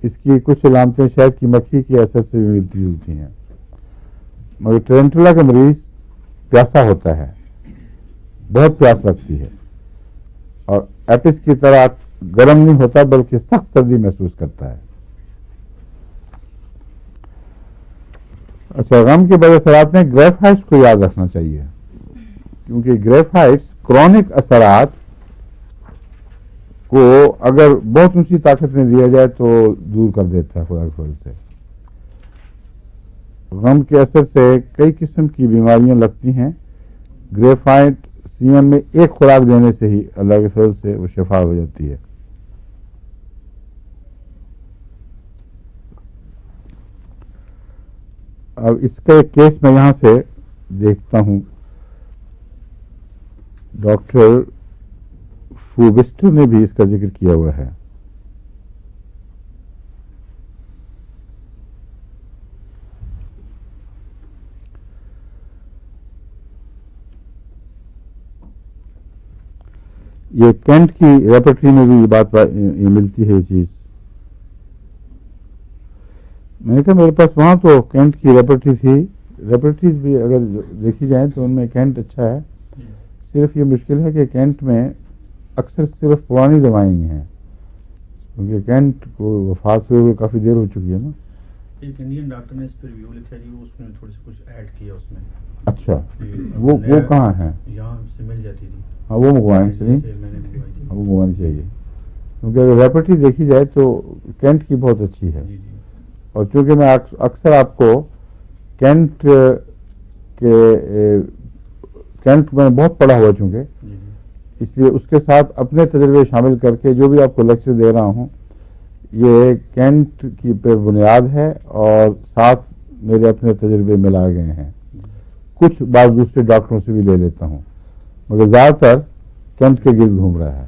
اس کی کچھ علامتیں شہد کی مکھی کے اثر سے بھی ملتی جلتی ہیں. مگر ٹرینٹولا کا مریض پیاسا ہوتا ہے، بہت پیاس لگتی ہے، اور ایپس کی طرح گرم نہیں ہوتا بلکہ سخت سردی محسوس کرتا ہے. اچھا، غم کے بد اثرات میں گریفائٹس کو یاد رکھنا چاہیے، کیونکہ گریفائٹس کرونک اثرات کو اگر بہت اونچی طاقت میں دیا جائے تو دور کر دیتا ہے خدا کے فضل سے. غم کے اثر سے کئی قسم کی بیماریاں لگتی ہیں. گریفائٹ سی ایم میں ایک خوراک دینے سے ہی اللہ کے فضل سے وہ شفا ہو جاتی ہے. اب اس کا ایک کیس میں یہاں سے دیکھتا ہوں. ڈاکٹر فوبسٹو نے بھی اس کا ذکر کیا ہوا ہے. یہ کینٹ کی ریپرٹری میں بھی یہ بات ملتی ہے. یہ چیز میں نے کہا میرے پاس وہاں تو کینٹ کی ریپرٹری تھی. ریپرٹریز بھی اگر دیکھی جائیں تو ان میں کینٹ اچھا ہے. صرف یہ مشکل ہے کہ کینٹ میں اکثر صرف پرانی دوائیں ہی ہیں، کیونکہ کینٹ کو وفات ہوئے ہوئے کافی دیر ہو چکی ہے نا. ایک انڈین ڈاکٹر نے اس پہ ریویو لکھا جی، اس میں تھوڑی سی کچھ ایڈ کیا اس میں. اچھا، وہ کہاں ہے؟ یہاں سے مل جاتی تھی. ہاں وہ منگوائیں سے نہیں، میں نے منگوائی تھی. وہ منگوانی چاہیے، کیونکہ اگر ریپرٹری دیکھی جائے تو کینٹ کی بہت اچھی ہے. جی جی. اور چونکہ میں اکثر آپ کو کینٹ میں بہت پڑھا ہوا چونکہ، اس لیے اس کے ساتھ اپنے تجربے شامل کر کے جو بھی آپ کو لیکچر دے رہا ہوں یہ کینٹ کی پہ بنیاد ہے، اور ساتھ میرے اپنے تجربے ملا گئے ہیں، کچھ بعض دوسرے ڈاکٹروں سے بھی لے لیتا ہوں، مگر زیادہ تر کینٹ کے گرد گھوم رہا ہے۔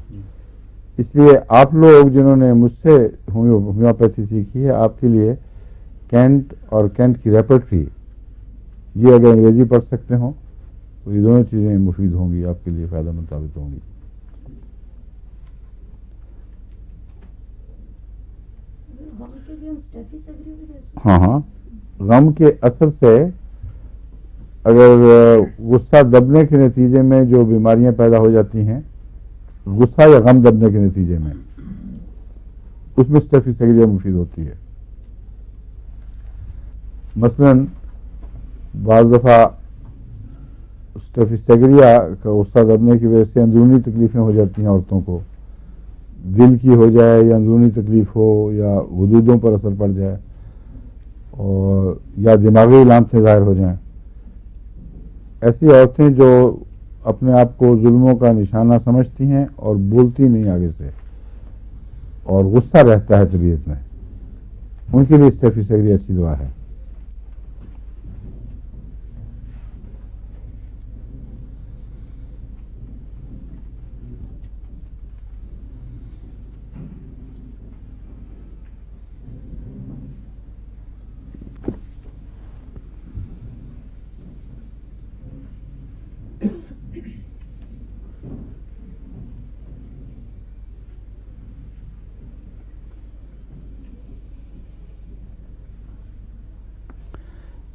اس لیے آپ لوگ جنہوں نے مجھ سے ہومیوپیتھی سیکھی ہے، آپ کے لیے کینٹ اور کینٹ کی ریپرٹری یہ اگر انگریزی پڑھ سکتے ہوں تو یہ دونوں چیزیں مفید ہوں گی، آپ کے لیے فائدہ مند ثابت ہوں گی۔ ہاں ہاں، غم کے اثر سے اگر غصہ دبنے کے نتیجے میں جو بیماریاں پیدا ہو جاتی ہیں، غصہ یا غم دبنے کے نتیجے میں، اس میں اسٹیفیسیگریا مفید ہوتی ہے۔ مثلا بعض دفعہ اسٹیفیسیگریا کا غصہ دبنے کی وجہ سے اندرونی تکلیفیں ہو جاتی ہیں عورتوں کو، دل کی ہو جائے یا اندرونی تکلیف ہو یا حدودوں پر اثر پڑ جائے اور یا دماغی علامتیں ظاہر ہو جائیں۔ ایسی عورتیں جو اپنے آپ کو ظلموں کا نشانہ سمجھتی ہیں اور بولتی نہیں آگے سے اور غصہ رہتا ہے طبیعت میں، ان کے لیے اسٹیفیسیگریا اچھی دوا ہے۔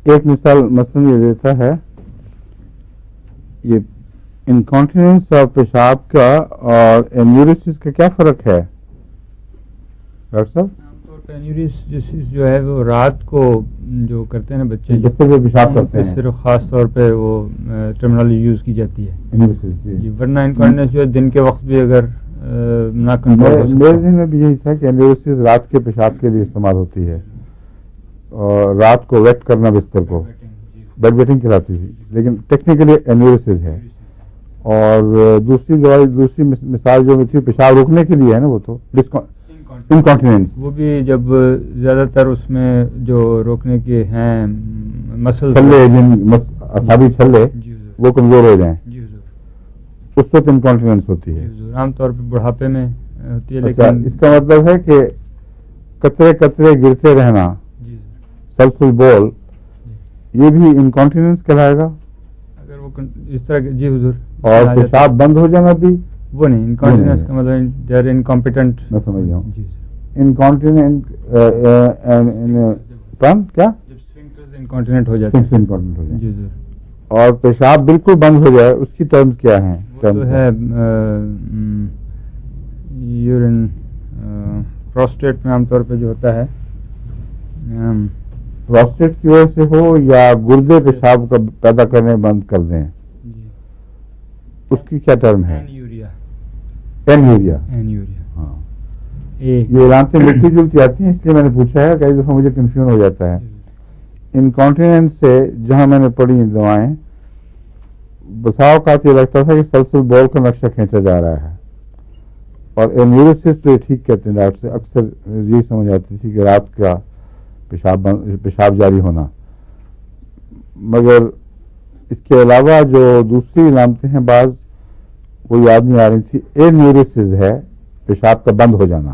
ایک مثلا یہ دیتا ہے، یہ انکانٹیننس اور پیشاب کا اور انیوریسس کا کیا فرق ہے ڈاکٹر صاحب؟ عام طور پہ انیوریسس جو ہے وہ رات کو جو کرتے ہیں نا بچے، بستر پہ پیشاب کرتے ہیں، صرف خاص طور پہ وہ ٹرمینالوجی یوز کی جاتی ہے انیوریسس جی، ورنہ انکانٹیننس جو ہے دن کے وقت بھی اگر نہ کنٹرول ہو میرے ذہن میں بھی یہی تھا کہ انیوریسس رات کے پیشاب کے لیے استعمال ہوتی ہے، اور رات کو ویٹ کرنا بستر کو بیڈ ویٹنگ کراتی تھی، لیکن ٹیکنیکلی انیوریسس ہے۔ اور دوسری دوائی، دوسری مثال جو تھی پیشاب روکنے کے لیے ہے نا، وہ تو انکانٹیننس، وہ بھی جب زیادہ تر اس میں جو روکنے کے ہیں مسل چھلے، جن اعصابی چھلے وہ کمزور ہو جائیں، جی حضور، اس وقت انکانٹیننس ہوتی ہے۔ جی حضور، عام طور پہ بڑھاپے میں ہوتی ہے، اچھا، لیکن اس کا مطلب ہے کہ قطرے قطرے گرتے رہنا، جی حضور، سلسل بول، یہ بھی انکانٹیننس کہلائے گا، اگر وہ اس طرح جی حضور، اور پیشاب بند ہو جانا بھی وہ نہیں، انکانٹیننس کا مطلب دے آر انکمپیٹنٹ، میں سمجھ گیا ہوں۔ جی انکانٹیننٹ کیا جب سفنکٹرز انکانٹیننٹ ہو جاتے ہیں، انکانٹیننٹ ہو جائیں، جی حضور، اور پیشاب بالکل بند ہو جائے، اس کی ٹرمز کیا ہیں؟ وہ جو ہے یورین پروسٹیٹ میں عام طور پہ جو ہوتا ہے پروسٹیٹ کی وجہ سے ہو یا گردے پیشاب کا پیدا کرنے بند کر دیں، اس کی کیا ٹرم ہے؟ اینیوریا، اینیوریا، اینیوریا، ہاں، اے یہ علامتیں ملتی جلتی آتی ہیں، اس لیے میں نے پوچھا ہے، کئی دفعہ مجھے کنفیوژن ہو جاتا ہے۔ انکانٹیننس سے جہاں میں نے پڑھی ہیں دوائیں، بسا اوقات یہ لگتا تھا کہ سلسل بول کا نقشہ کھینچا جا رہا ہے، اور انیوریسس تو یہ ٹھیک کہتے ہیں ڈاکٹر سے، اکثر یہی سمجھ آتی تھی کہ رات کا پیشاب جاری ہونا، مگر اس کے علاوہ جو دوسری علامتیں ہیں بعض وہ یاد نہیں آ رہی تھی۔ انیوریسس ہے پیشاب کا بند ہو جانا،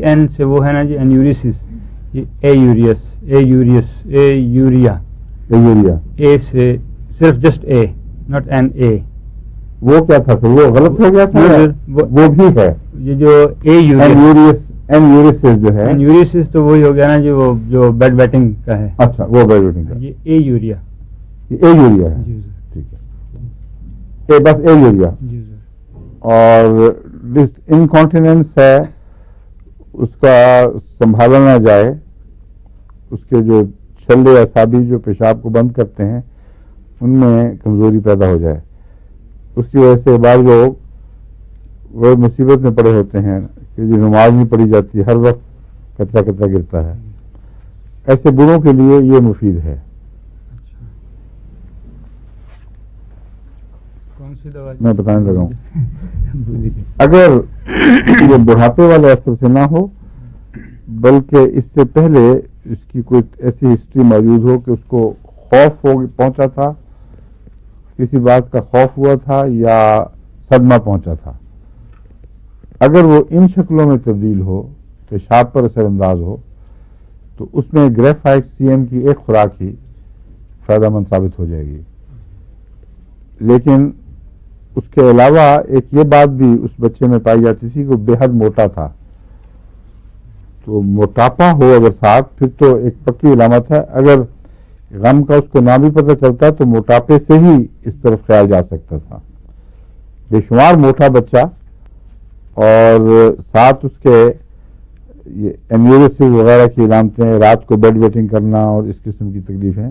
این سے وہ ہے نا جی انیوریسس، ایوریا، اے سے صرف جسٹ اے، ناٹ این اے، وہ کیا تھا پھر؟ وہ غلط ہو گیا تھا، وہ بھی ہے یہ جو انیوریسس جو ہے، انیوریسس تو وہی ہو گیا نا جی، وہ جو بیڈ ویٹنگ کا ہے، اچھا وہ بیڈ ویٹنگ کا، یہ اے یوریا، یہ اے یوریا ہے، جی ٹھیک ہے، بس اے یوریا۔ جی اور انکانٹیننس ہے، اس کا سنبھالا نہ جائے، اس کے جو چھلے اعصابی جو پیشاب کو بند کرتے ہیں ان میں کمزوری پیدا ہو جائے، اس کی وجہ سے بعض لوگ وہ مصیبت میں پڑے ہوتے ہیں کہ جو نماز نہیں پڑھی جاتی، ہر وقت کچرا کچرا گرتا ہے. ایسے بوڑھوں کے لیے یہ مفید ہے. کون سی دوا میں بتانے لگا ہوں. اگر یہ بڑھاپے والے اثر سے نہ ہو بلکہ اس سے پہلے اس کی کوئی ایسی ہسٹری موجود ہو کہ اس کو خوف پہنچا تھا، کسی بات کا خوف ہوا تھا یا صدمہ پہنچا تھا، اگر وہ ان شکلوں میں تبدیل ہو، پیشاب پر اثر انداز ہو، تو اس میں گریفائٹ سی ایم کی ایک خوراک ہی فائدہ مند ثابت ہو جائے گی. لیکن اس کے علاوہ ایک یہ بات بھی اس بچے میں پائی جاتی تھی کہ وہ بے حد موٹا تھا. تو موٹاپا ہو اگر ساتھ پھر تو ایک پکی علامت ہے. اگر غم کا اس کو نہ بھی پتہ چلتا تو موٹاپے سے ہی اس طرف خیال جا سکتا تھا. بے شمار موٹا بچہ اور ساتھ اس کے یہ ایمیوریسز وغیرہ کی علامتیں، رات کو بیڈ ویٹنگ کرنا اور اس قسم کی تکلیفیں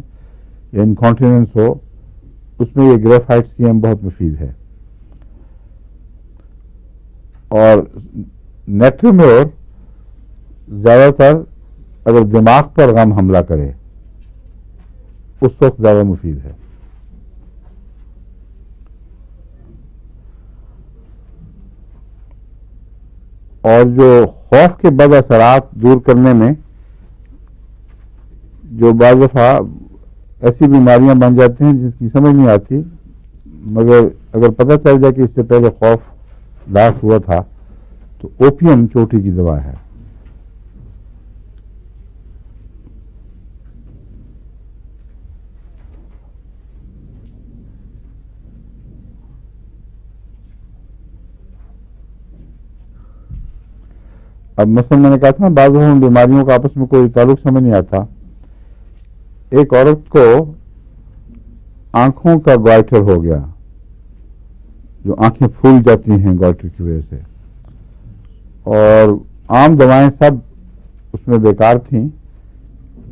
یا انکانٹیننس ہو، اس میں یہ گریفائٹ سی ایم بہت مفید ہے. اور نیٹریمیور زیادہ تر اگر دماغ پر غم حملہ کرے اس وقت زیادہ مفید ہے. اور جو خوف کے بد اثرات دور کرنے میں جو بعض دفعہ ایسی بیماریاں بن جاتی ہیں جس کی سمجھ نہیں آتی، مگر اگر پتہ چل جائے کہ اس سے پہلے خوف لاحق ہوا تھا تو اوپیم چوٹی کی دوا ہے. اب مثلا میں نے کہا تھا بعض بیماریوں کا آپس میں کوئی تعلق سمجھ نہیں آتا. ایک عورت کو آنکھوں کا گوائٹر ہو گیا، جو آنکھیں پھول جاتی ہیں گوائٹر کی وجہ سے، اور عام دوائیں سب اس میں بیکار تھیں،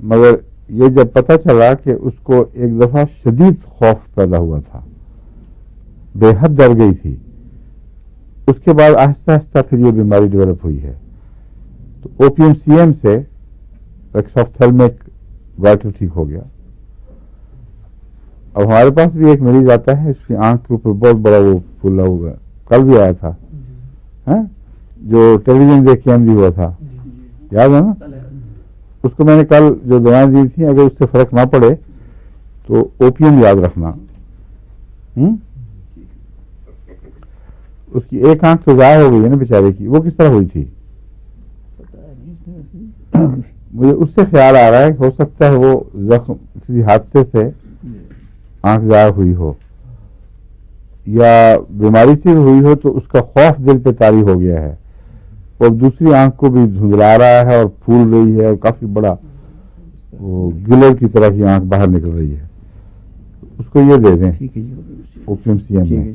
مگر یہ جب پتہ چلا کہ اس کو ایک دفعہ شدید خوف پیدا ہوا تھا، بے حد ڈر گئی تھی، اس کے بعد آہستہ آہستہ پھر یہ بیماری ڈیولپ ہوئی ہے. تو اوپیم سی ایم سے ریکسوفتھلمک گوائٹر ٹھیک ہو گیا. اب ہمارے پاس بھی ایک مریض آتا ہے، اس کی آنکھ کے اوپر بہت بڑا وہ پھولا ہوا، کل بھی آیا تھا، جو ٹیلی ویژن دیکھ کے اندھی ہوا تھا، یاد ہے نا؟ اس کو میں نے کل جو دوائیں دی تھیں اگر اس سے فرق نہ پڑے تو اوپیم یاد رکھنا. اس کی ایک آنکھ تو ضائع ہو گئی ہے نا بیچارے کی. وہ کس طرح ہوئی تھی؟ مجھے اس سے خیال آ رہا ہے کہ ہو سکتا ہے وہ زخم کسی حادثے سے آنکھ ضائع ہوئی ہو یا بیماری سے ہوئی ہو، تو اس کا خوف دل پہ طاری ہو گیا ہے اور دوسری آنکھ کو بھی دھندلا رہا ہے اور پھول رہی ہے اور کافی بڑا وہ گلر کی طرح کی آنکھ باہر نکل رہی ہے. اس کو یہ دے دیں اوپیم سی ایم میں.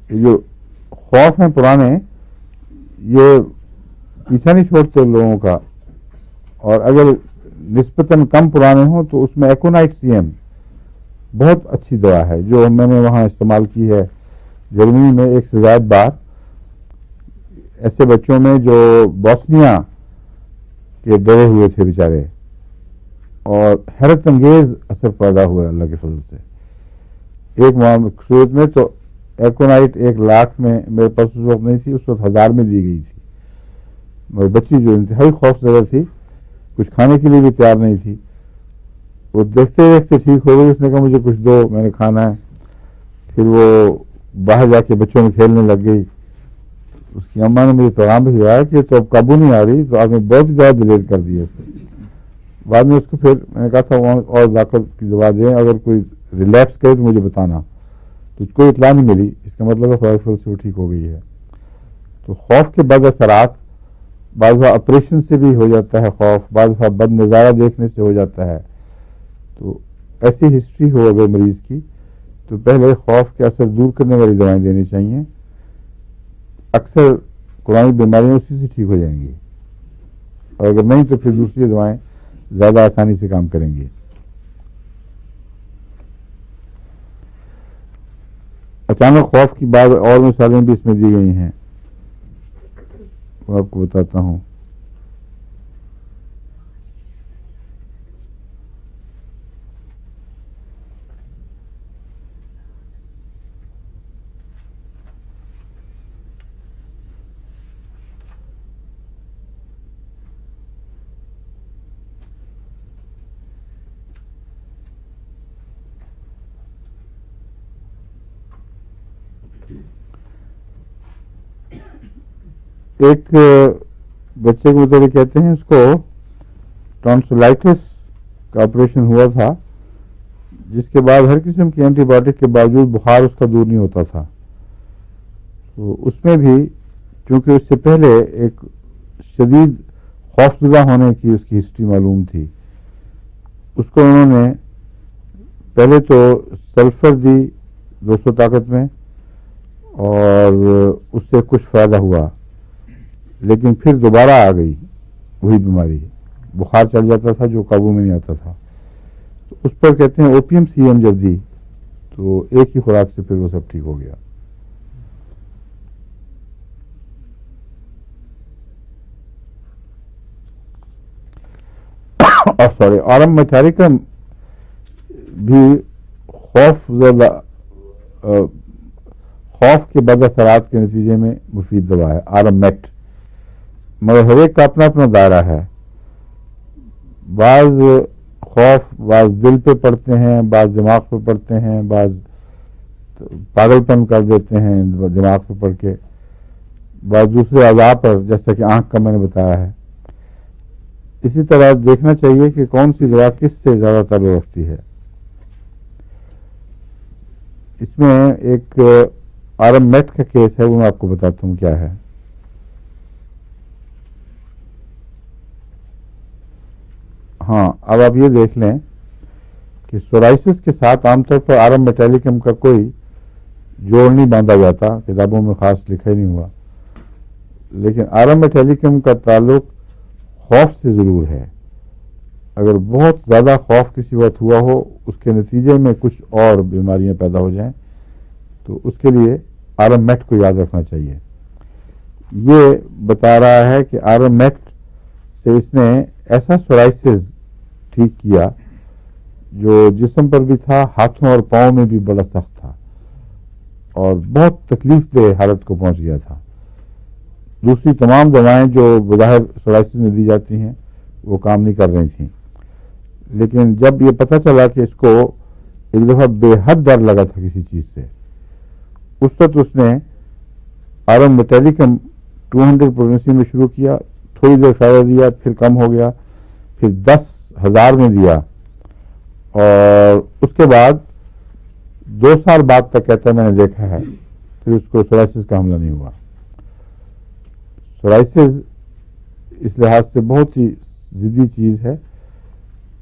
یہ جو خوف ہیں پرانے یہ پیچھا نہیں چھوڑتے لوگوں کا، اور اگر نسبتاً کم پرانے ہوں تو اس میں ایکونائٹ سی ایم بہت اچھی دوا ہے جو میں نے وہاں استعمال کی ہے جرمنی میں 1 سے زائد بار، ایسے بچوں میں جو بوسنیا کے ڈرے ہوئے تھے بیچارے، اور حیرت انگیز اثر پیدا ہوا اللہ کے فضل سے. ایک صورت میں تو ایکونائٹ 1 لاکھ میں میرے پاس اس وقت نہیں تھی، اس وقت 1000 میں دی گئی تھی. مگر بچی جو انتہائی خوف زدہ تھی، کچھ کھانے کے لیے بھی تیار نہیں تھی، وہ دیکھتے دیکھتے ٹھیک ہو گئی. اس نے کہا مجھے کچھ دو، میں نے کھانا ہے. پھر وہ باہر جا کے بچوں میں کھیلنے لگ گئی. اس کی اماں نے مجھے پیغام بھیجوایا کہ تو اب قابو نہیں آ رہی، تو آپ نے بہت زیادہ ڈیلیٹ کر دیا اس کو. بعد میں اس کو پھر میں نے کہا تھا اور طاقت کی دوا دیں، اگر کوئی ریلیکس کرے تو مجھے بتانا. تو کوئی اطلاع نہیں ملی، اس کا مطلب ہے خدا سے وہ ٹھیک ہو گئی ہے. تو خوف کے بد اثرات بعض دفعہ آپریشن سے بھی ہو جاتا ہے خوف، بعض دفعہ بد نظارہ دیکھنے سے ہو جاتا ہے. تو ایسی ہسٹری ہو اگر مریض کی تو پہلے خوف کے اثر دور کرنے والی دوائیں دینی چاہیے. اکثر قرآنی بیماریاں اسی سے ٹھیک ہو جائیں گی، اور اگر نہیں تو پھر دوسری دوائیں زیادہ آسانی سے کام کریں گی. اچانک خوف کی بعض اور مثالیں بھی اس میں دی گئی ہیں، وہ آپ کو بتاتا ہوں. ایک بچے کے متعلق کہتے ہیں اس کو ٹانسلائٹس کا آپریشن ہوا تھا، جس کے بعد ہر قسم کی اینٹی بایوٹک کے باوجود بخار اس کا دور نہیں ہوتا تھا. تو اس میں بھی چونکہ اس سے پہلے ایک شدید خوفزدہ ہونے کی اس کی ہسٹری معلوم تھی، اس کو انہوں نے پہلے تو سلفر دی 200 طاقت میں اور اس سے کچھ فائدہ ہوا، لیکن پھر دوبارہ آ گئی وہی بیماری، بخار چڑھ جاتا تھا جو قابو میں نہیں آتا تھا. تو اس پر کہتے ہیں اوپیم سی ایم جب دی تو ایک ہی خوراک سے پھر وہ سب ٹھیک ہو گیا. اور سوری آرم میٹالکم بھی خوف کے بد اثرات کے نتیجے میں مفید دوا ہے، آرم میٹ، مگر ہر ایک کا اپنا اپنا دائرہ ہے. بعض خوف بعض دل پہ پڑتے ہیں، بعض دماغ پہ پڑتے ہیں، بعض پاگل پن کر دیتے ہیں دماغ پہ پڑ کے، بعض دوسرے اعضاء پر جیسا کہ آنکھ کا میں نے بتایا ہے. اسی طرح دیکھنا چاہیے کہ کون سی دوا کس سے زیادہ تعلق رکھتی ہے. اس میں ایک آرم میٹ کا کیس ہے، وہ میں آپ کو بتاتا ہوں کیا ہے. ہاں اب آپ یہ دیکھ لیں کہ سورائسس کے ساتھ عام طور پر آرم میٹالکم کا کوئی جوڑ نہیں باندھا جاتا، کتابوں میں خاص لکھا ہی نہیں ہوا، لیکن آرم میٹالکم کا تعلق خوف سے ضرور ہے. اگر بہت زیادہ خوف کسی وقت ہوا ہو، اس کے نتیجے میں کچھ اور بیماریاں پیدا ہو جائیں، تو اس کے لیے آرم میٹ کو یاد رکھنا چاہیے. یہ بتا رہا ہے کہ آرم میٹ سے اس نے ایسا سورائسس ٹھیک کیا جو جسم پر بھی تھا، ہاتھوں اور پاؤں میں بھی بڑا سخت تھا اور بہت تکلیف دہ حالت کو پہنچ گیا تھا. دوسری تمام دوائیں جو بظاہر سورائسس میں دی جاتی ہیں وہ کام نہیں کر رہی تھیں، لیکن جب یہ پتہ چلا کہ اس کو ایک دفعہ بے حد ڈر لگا تھا کسی چیز سے، اس وقت اس نے آرم میٹالکم 200 پروینسی میں شروع کیا، تھوڑی دیر فائدہ دیا، پھر کم ہو گیا، پھر 10,000 میں دیا، اور اس کے بعد 2 سال بعد تک کہتا ہے میں نے دیکھا ہے پھر اس کو سورائسس کا حملہ نہیں ہوا. سورائسس اس لحاظ سے بہت ہی ضدی چیز ہے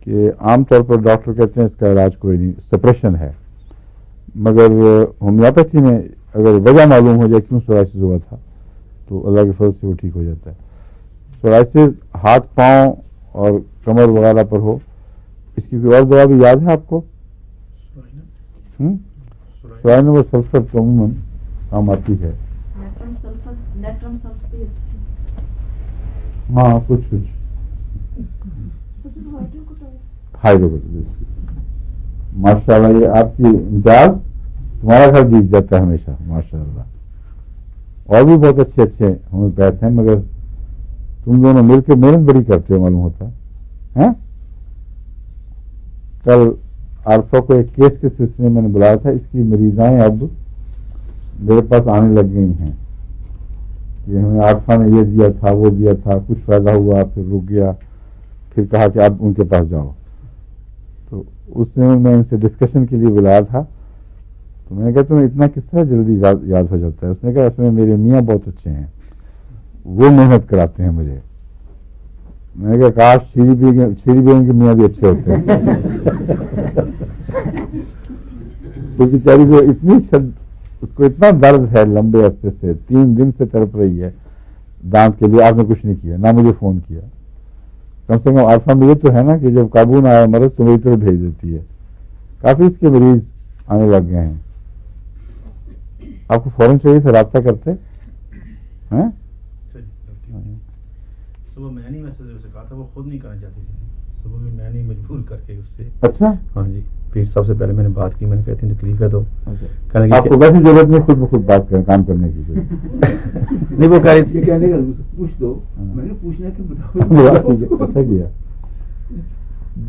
کہ عام طور پر ڈاکٹر کہتے ہیں اس کا علاج کوئی نہیں، سپریشن ہے، مگر ہومیوپیتھی میں اگر وجہ معلوم ہو جائے کیوں سورائسس ہوا تھا تو اللہ کے فضل سے وہ ٹھیک ہو جاتا ہے. سورائسس ہاتھ پاؤں اور کمر وغیرہ پر ہو، اس کی کوئی اور دوا بھی یاد ہے آپ کو؟ سورائن وہ سلفر تو عموماً کام آتی ہے. ہاں کچھ ماشاء اللہ، یہ آپ کی امتیاز، تمہارا گھر جیت جاتا ہے ہمیشہ ماشاء اللہ. اور بھی بہت اچھے اچھے ہومیوپیتھ ہیں، مگر تم دونوں مل کے محنت بڑی کرتے ہو معلوم ہوتا ہے. کل عارفہ کو ایک کیس کے سلسلے میں نے بلایا تھا، اس کی مریضائیں اب میرے پاس آنے لگ گئی ہیں کہ ہمیں عارفہ نے یہ دیا تھا وہ دیا تھا، کچھ فائدہ ہوا پھر رک گیا، پھر کہا کہ اب ان کے پاس جاؤ. تو اس نے میں ان سے ڈسکشن کے لیے بلایا تھا، تو میں نے کہا تمہیں اتنا کس طرح جلدی یاد ہو جاتا ہے؟ اس نے کہا اس میں میرے میاں بہت اچھے ہیں، وہ محنت کراتے ہیں مجھے. میں نے کہا کاش شیری بیگم کے میاں بھی اچھے ہوتے ہیں. تو بیچاری کو اس کو اتنا درد ہے لمبے عرصے سے، 3 دن سے تڑپ رہی ہے دانت کے لیے. آپ نے کچھ نہیں کیا، نہ مجھے فون کیا. کم سے کم عارفہ میں یہ تو ہے نا کہ جب قابو نہ آیا مرض تو میری طرف بھیج دیتی ہے. کافی اس کے مریض آنے لگ گئے ہیں. آپ کو فوراً چاہیے تھا رابطہ کرتے ہیں. صبح میں نہیں میسج اسے کہا تھا، وہ خود نہیں کرنا چاہتی تھی. صبح بھی میں نہیں مجبور کر کے اس سے. اچھا ہاں جی، پھر سب سے پہلے میں نے بات کی، میں نے کہتی تکلیف ہے تو آپ کو ویسے ضرورت نہیں خود بخود بات کریں کام کرنے کی. نہیں وہ کہہ رہی تھی کہنے کا پوچھ دو، میں نے پوچھنا کہ بتاؤ. اچھا کیا.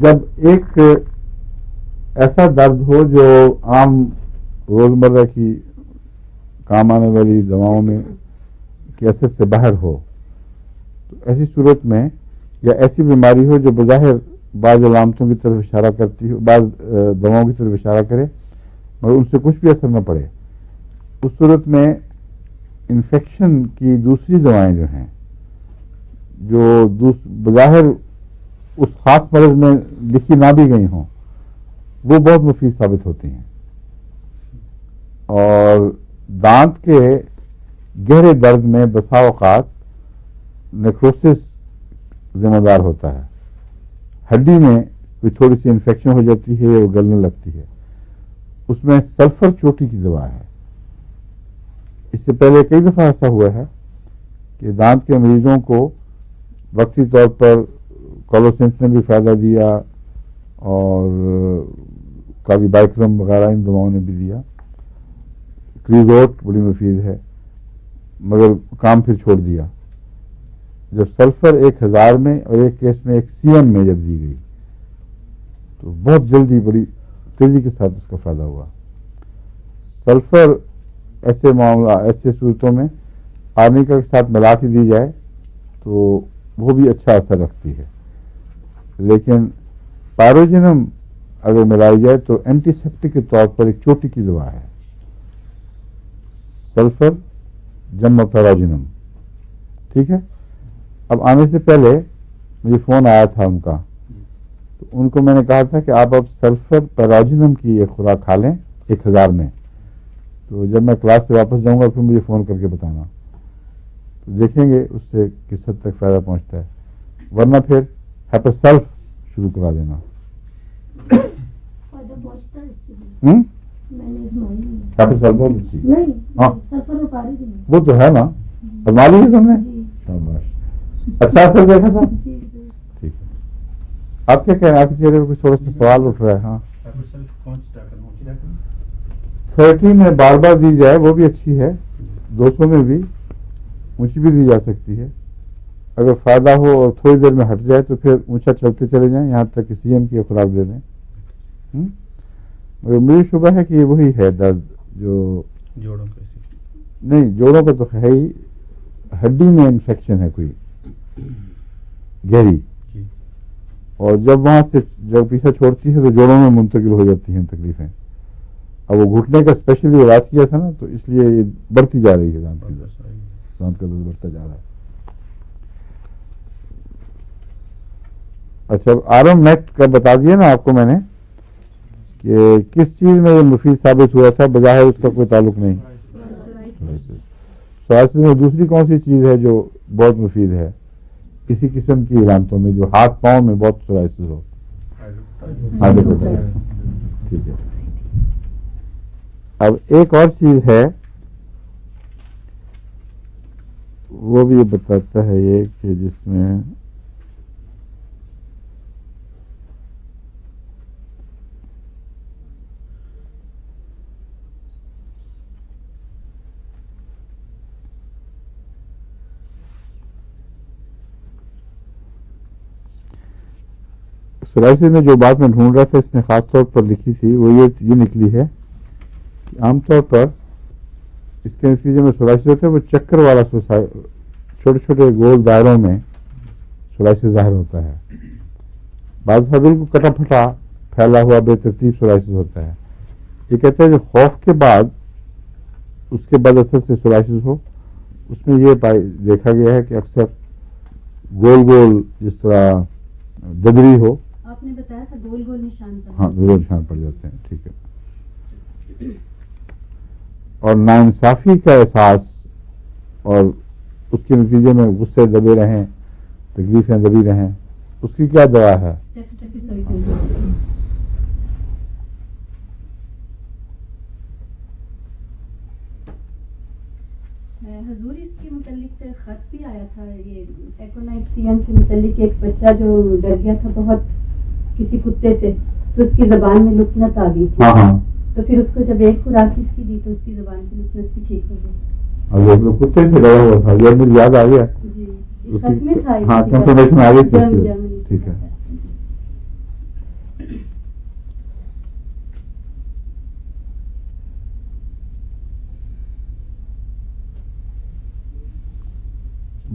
جب ایک ایسا درد ہو جو عام روزمرہ کی کام آنے والی دواؤں میں کی اثر سے باہر ہو، تو ایسی صورت میں یا ایسی بیماری ہو جو بظاہر بعض علامتوں کی طرف اشارہ کرتی ہو، بعض دواؤں کی طرف اشارہ کرے مگر ان سے کچھ بھی اثر نہ پڑے، اس صورت میں انفیکشن کی دوسری دوائیں جو ہیں جو بظاہر اس خاص مرض میں لکھی نہ بھی گئی ہوں، وہ بہت مفید ثابت ہوتی ہیں. اور دانت کے گہرے درد میں بسا اوقات نیکروسس ذمہ دار ہوتا ہے. ہڈی میں کوئی تھوڑی سی انفیکشن ہو جاتی ہے وہ گلنے لگتی ہے، اس میں سلفر چوٹی کی دوا ہے. اس سے پہلے کئی دفعہ ایسا ہوا ہے کہ دانت کے مریضوں کو وقتی طور پر کولوسینس نے بھی فائدہ دیا اور کافی بائکرم وغیرہ ان دواؤں نے بھی دیا. کریزوٹ بڑی مفید ہے مگر کام پھر چھوڑ دیا. جب سلفر 1000 میں اور ایک کیس میں 1 CM میں جب دی گئی تو بہت جلدی بڑی تیزی کے ساتھ اس کا فائدہ ہوا. سلفر ایسے معاملہ ایسے صورتوں میں آرنیکا کے ساتھ ملا کے دی جائے تو وہ بھی اچھا اثر رکھتی ہے، لیکن پائروجینم اگر ملائی جائے تو اینٹی سیپٹک کے طور پر ایک چوٹی کی دوا ہے، سلفر جمع پیراجینم. ٹھیک ہے. اب آنے سے پہلے مجھے فون آیا تھا ان کا، تو ان کو میں نے کہا تھا کہ آپ اب سلفر پیراجینم کی ایک خوراک کھا لیں 1000 میں، تو جب میں کلاس سے واپس جاؤں گا پھر مجھے فون کر کے بتانا، تو دیکھیں گے اس سے کس حد تک فائدہ پہنچتا ہے، ورنہ پھر ہیپاسلف شروع کرا دینا. فائدہ پہنچتا ہے اس سے. میں نے آزمائی نہیں. ہیپاسلف بہت اچھی. نہیں ہاں سفر اور پاری بھی نہیں. وہ تو ہے نا، آزما لی ہے تم نے. جی شاباش. اچھا اثر دیکھا تھا. جی سر. ٹھیک ہے. آپ کیا کہہ رہے ہیں؟ آپ کے چہرے پر کچھ تھوڑا سا سوال اٹھ رہا ہے. ہاں 30 میں بار بار دی جائے وہ بھی اچھی ہے، 200 میں بھی اونچی بھی دی جا سکتی ہے. اگر فائدہ ہو اور تھوڑی دیر میں ہٹ جائے تو پھر اونچا چلتے چلے جائیں یہاں تک کہ CM کی خوراک دے دیں. مگر مجھے شبہ ہے کہ یہ وہی ہے درد جو جوڑوں کا نہیں، جوڑوں کا تو ہے ہی، ہڈی میں انفیکشن ہے کوئی گہری، اور جب وہاں سے جب پیچھا چھوڑتی ہے تو جوڑوں میں منتقل ہو جاتی ہیں تکلیفیں. اب وہ گھٹنے کا اسپیشلی علاج کیا تھا نا تو اس لیے یہ بڑھتی جا رہی ہے، دانت کا درد بڑھتا جا رہا ہے. اچھا آرم نیٹ کا بتا دیا نا آپ کو میں نے کہ کس چیز میں یہ مفید ثابت ہوا تھا، بظاہر اس کا کوئی تعلق نہیں. سوائسس میں دوسری کون سی چیز ہے جو بہت مفید ہے اسی قسم کی علامتوں میں، جو ہاتھ پاؤں میں بہت سوائسس ہو؟ ٹھیک ہے. اب ایک اور چیز ہے وہ بھی بتاتا ہے یہ کہ جس میں سورائسس میں جو بات میں ڈھونڈ رہا تھا اس نے خاص طور پر لکھی تھی وہ یہ نکلی ہے کہ عام طور پر اس کے نتیجے میں سورائسس ہوتا ہے وہ چکر والا چھوٹے چھوٹے گول دائروں میں سورائسس ظاہر ہوتا ہے. بعض بالکل کٹا پھٹا پھیلا ہوا بے ترتیب سورائسس ہوتا ہے. یہ کہتے ہیں جو خوف کے بعد اس کے بعد اثر سے سورائسس ہو، اس میں یہ دیکھا گیا ہے کہ اکثر گول گول جس طرح دبری ہو. آپ نے بتایا تھا گول گول نشان. ہاں گول نشان پڑ جاتے ہیں. ٹھیک ہے. اور ناانصافی کا احساس اور اس کے نتیجے میں غصے دبے رہیں، تکلیفیں دبی رہیں، اس کی کیا دوا ہے؟ خط بھی آیا تھا یہ ایکونائٹ سی ایم کے متعلق، ایک بچہ جو ڈر گیا تھا بہت کسی کتے سے، تو اس کی زبان میں لکنت آ گئی تھی. ہاں ہاں، تو پھر اس کو جب ایک خوراک اس کی دی تو اس کی زبان سے لکنت بھی ٹھیک ہو گئی. اب ایک لوگ کتے سے ڈرا ہوا تھا، یہ مجھے یاد آ گیا. جی خط میں تھا. ہاں کنفرمیشن آ گئی تھی. جرمنی سے ٹھیک ہے. تھا.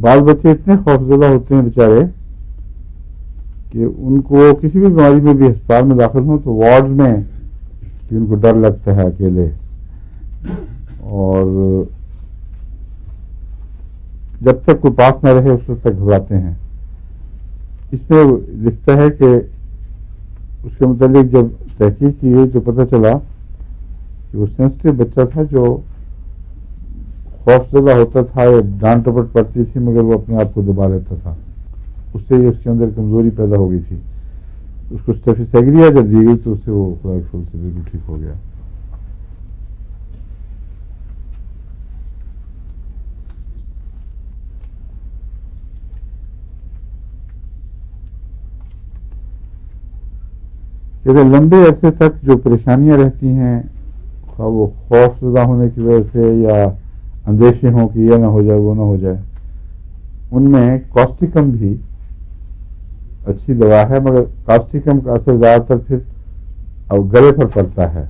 بعض بچے اتنے خوفزدہ ہوتے ہیں بیچارے کہ ان کو کسی بھی بیماری میں بھی ہسپتال میں داخل ہوں تو وارڈ میں کہ ان کو ڈر لگتا ہے اکیلے، اور جب تک کوئی پاس نہ رہے اس وقت تک گھبراتے ہیں. اس میں لکھتا ہے کہ اس کے متعلق جب تحقیق کی گئی تو پتہ چلا کہ وہ سینسٹیو بچہ تھا جو خوفزدہ ہوتا تھا، ڈانٹ ٹپٹ پڑتی تھی مگر وہ اپنے آپ کو دبا لیتا تھا. اس سے اس کے اندر کمزوری پیدا ہو گئی تھی. اس کو اسٹیفیسیگریا جب دی گئی تو اس سے وہ خدا کے فضل سے بالکل ٹھیک ہو گیا. لیکن لمبے عرصے تک جو پریشانیاں رہتی ہیں، خواہ وہ خوف زدہ ہونے کی وجہ سے یا اندیشے ہوں کہ یہ نہ ہو جائے وہ نہ ہو جائے، ان میں کاسٹیکم بھی اچھی دوا ہے، مگر کاسٹیکم کا اثر زیادہ تر پھر اب گلے پر پڑتا ہے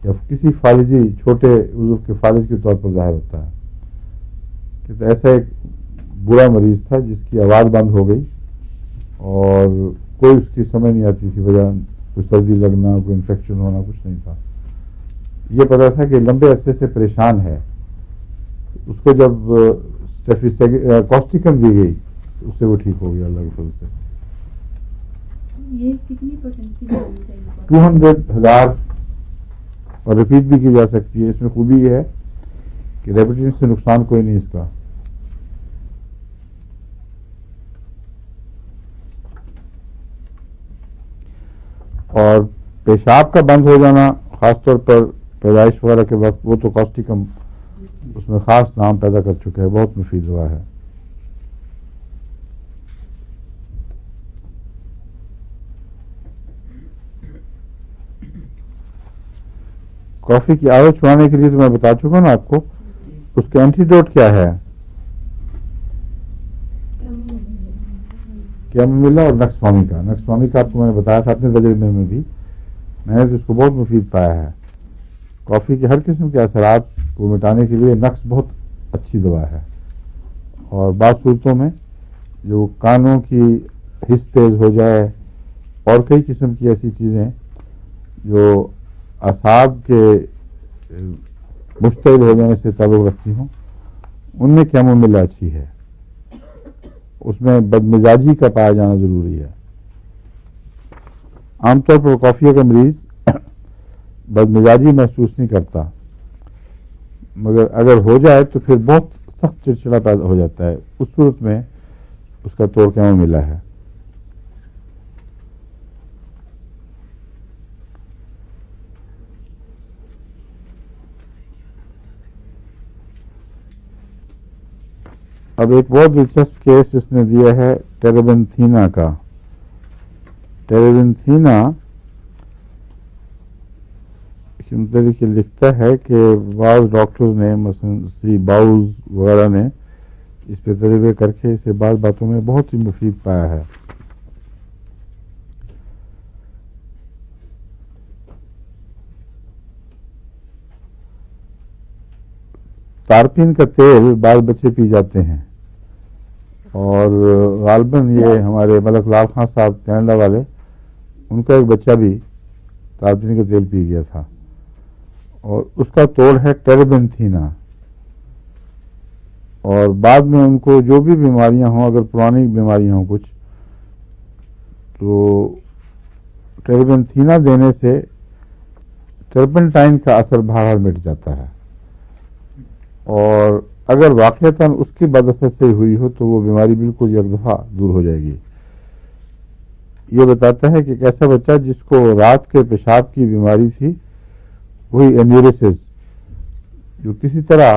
یا کسی فالجی چھوٹے عضو کے فالج کے طور پر ظاہر ہوتا ہے. کہ تو ایسا ایک برا مریض تھا جس کی آواز بند ہو گئی اور کوئی اس کی سمجھ نہیں آتی تھی وجہ، کوئی سردی لگنا، کوئی انفیکشن ہونا، کچھ نہیں تھا. یہ پتا تھا کہ لمبے عرصے سے پریشان ہے. اس کو جب کاسٹیکم دی گئی اس سے وہ ٹھیک ہو گیا اللہ کے فضل سے. یہ کتنی پوٹینسی ہونی چاہیے؟ 200,000 اور ریپیٹ بھی کی جا سکتی ہے. اس میں خوبی یہ ہے کہ ریپیٹیشن سے نقصان کوئی نہیں اس کا. اور پیشاب کا بند ہو جانا خاص طور پر پیدائش وغیرہ کے وقت، وہ تو کاسٹیکم اس میں خاص نام پیدا کر چکا ہے، بہت مفید دوا ہے. کافی کی عادت چھڑانے کے لیے تو میں بتا چکا نا آپ کو، اس کا اینٹیڈوٹ کیا ہے؟ کیمومیلا اور نکس فامیکا. نکس فامیکا آپ کو میں نے بتایا تھا اپنے تجربے میں بھی، میں نے تو اس کو بہت مفید پایا ہے. کافی کے ہر قسم کے اثرات کو مٹانے کے لیے نکس بہت اچھی دوا ہے. اور بعض صورتوں میں جو کانوں کی حس تیز ہو جائے اور کئی قسم کی ایسی چیزیں جو اعصاب کے مشتعل ہو جانے سے تعلق رکھتی ہوں، ان میں کیمومیلا اچھی ہے. اس میں بدمزاجی کا پایا جانا ضروری ہے. عام طور پر کافی کا مریض بدمزاجی محسوس نہیں کرتا، مگر اگر ہو جائے تو پھر بہت سخت چڑچڑا پیدا ہو جاتا ہے. اس صورت میں اس کا توڑ کیمومیلا ہے. اب ایک بہت دلچسپ کیس اس نے دیا ہے ٹیربنتھینا کا. ٹیربنتھینا کے متعلق لکھتا ہے کہ بعض ڈاکٹرز نے مثلا باؤز وغیرہ نے اس پہ تجربے کر کے اسے بعض باتوں میں بہت ہی مفید پایا ہے. تارپین کا تیل بعض بچے پی جاتے ہیں، اور غالباً یہ ہمارے ملک لال خان صاحب کینیڈا والے، ان کا ایک بچہ بھی تارپین کا تیل پی گیا تھا، اور اس کا توڑ ہے ٹیربنتھینا. اور بعد میں ان کو جو بھی بیماریاں ہوں، اگر پرانی بیماریاں ہوں کچھ، تو ٹیربنتھینا دینے سے ٹرپنٹائن کا اثر بہرحال مٹ جاتا ہے. اور اگر واقعتاً اس کی بد اثر سے ہوئی ہو تو وہ بیماری بالکل یک دفعہ دور ہو جائے گی. یہ بتاتا ہے کہ ایک ایسا بچہ جس کو رات کے پیشاب کی بیماری تھی، وہی انیورسس، جو کسی طرح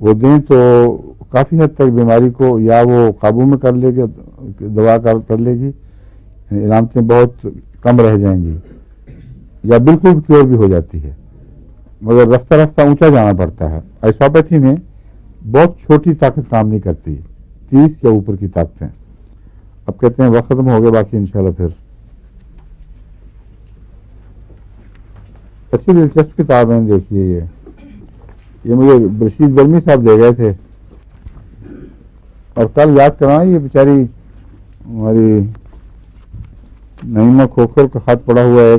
وہ دیں تو کافی حد تک بیماری کو یا وہ قابو میں کر لے گی، دوا کر لے گی، علامتیں بہت کم رہ جائیں گی، یا بالکل کیور بھی ہو جاتی ہے، مگر رفتہ رفتہ اونچا جانا پڑتا ہے۔ آئسوپیتھی میں بہت چھوٹی طاقت کام نہیں کرتی، 30 یا اوپر کی طاقتیں۔ اب کہتے ہیں وقت ختم ہو گیا، باقی انشاءاللہ پھر اچھی دلچسپ کتاب ہے، دیکھیے یہ مجھے رشید گرمی صاحب دے گئے تھے، اور کل یاد کرنا یہ بیچاری ہماری نعیمہ کھوکھر کا خط پڑا ہوا ہے،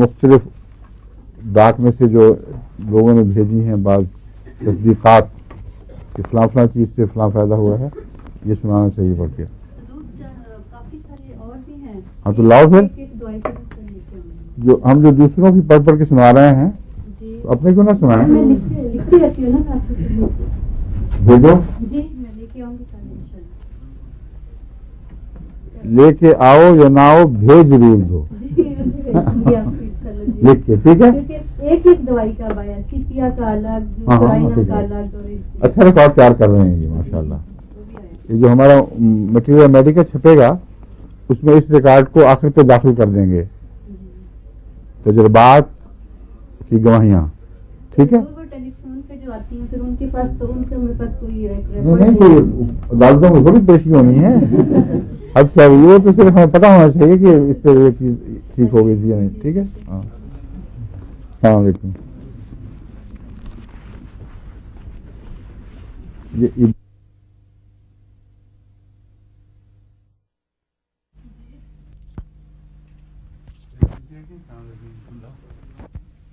مختلف ڈاک میں سے جو لوگوں نے بھیجی ہیں بعض تصدیقات کہ فلاں فلاں چیز سے فلاں فائدہ ہوا ہے، یہ سنانا چاہیے پڑھ کے۔ کافی سارے اور بھی ہیں، ہاں تو لاؤ پھر، ایک دعائی کے اوپر لے کے آؤں گی۔ جو ہم جو دوسروں کی پڑھ پڑھ کے سنا رہے ہیں جی تو اپنے کو نہ سنائیں، میں لکھتی رہتی ہوں نا آپ کو۔ بھیجو، جی میں لے کے آؤں گی کل انشاءاللہ۔ لے کے آؤ یا نہ آؤ، بھیج ضرور دو جی میں بھیج دوں گی آپ کو انشاءاللہ جی۔ لکھ کے، ٹھیک ہے؟ کیونکہ ایک ایک دوائی کا بایا، سیپیا کا الگ، ہاں، سرائنا ٹھیک کا ہے۔ الگ، اور ایک اچھا ریکارڈ تیار کر رہے ہیں یہ ماشاءاللہ۔ وہ بھی آیا۔ یہ جو ہمارا مٹیریل میڈیکل چھپے گا اس میں اس ریکارڈ کو آخر پہ داخل کر دیں گے، تجربات کی گواہیاں، ٹھیک ہے؟ وہ ٹیلی فون پہ جو آتی ہیں پھر ان کے پاس تو ان کے میرے پاس کوئی نہیں کوئی عدالتوں میں تھوڑی پیشی ہونی ہے، اب کیا وہ تو صرف ہمیں پتہ ہونا چاہیے کہ اس سے یہ چیز ٹھیک ہو گئی تھی یا نہیں، ٹھیک ہے؟ ہاں، السلام علیکم۔ یہ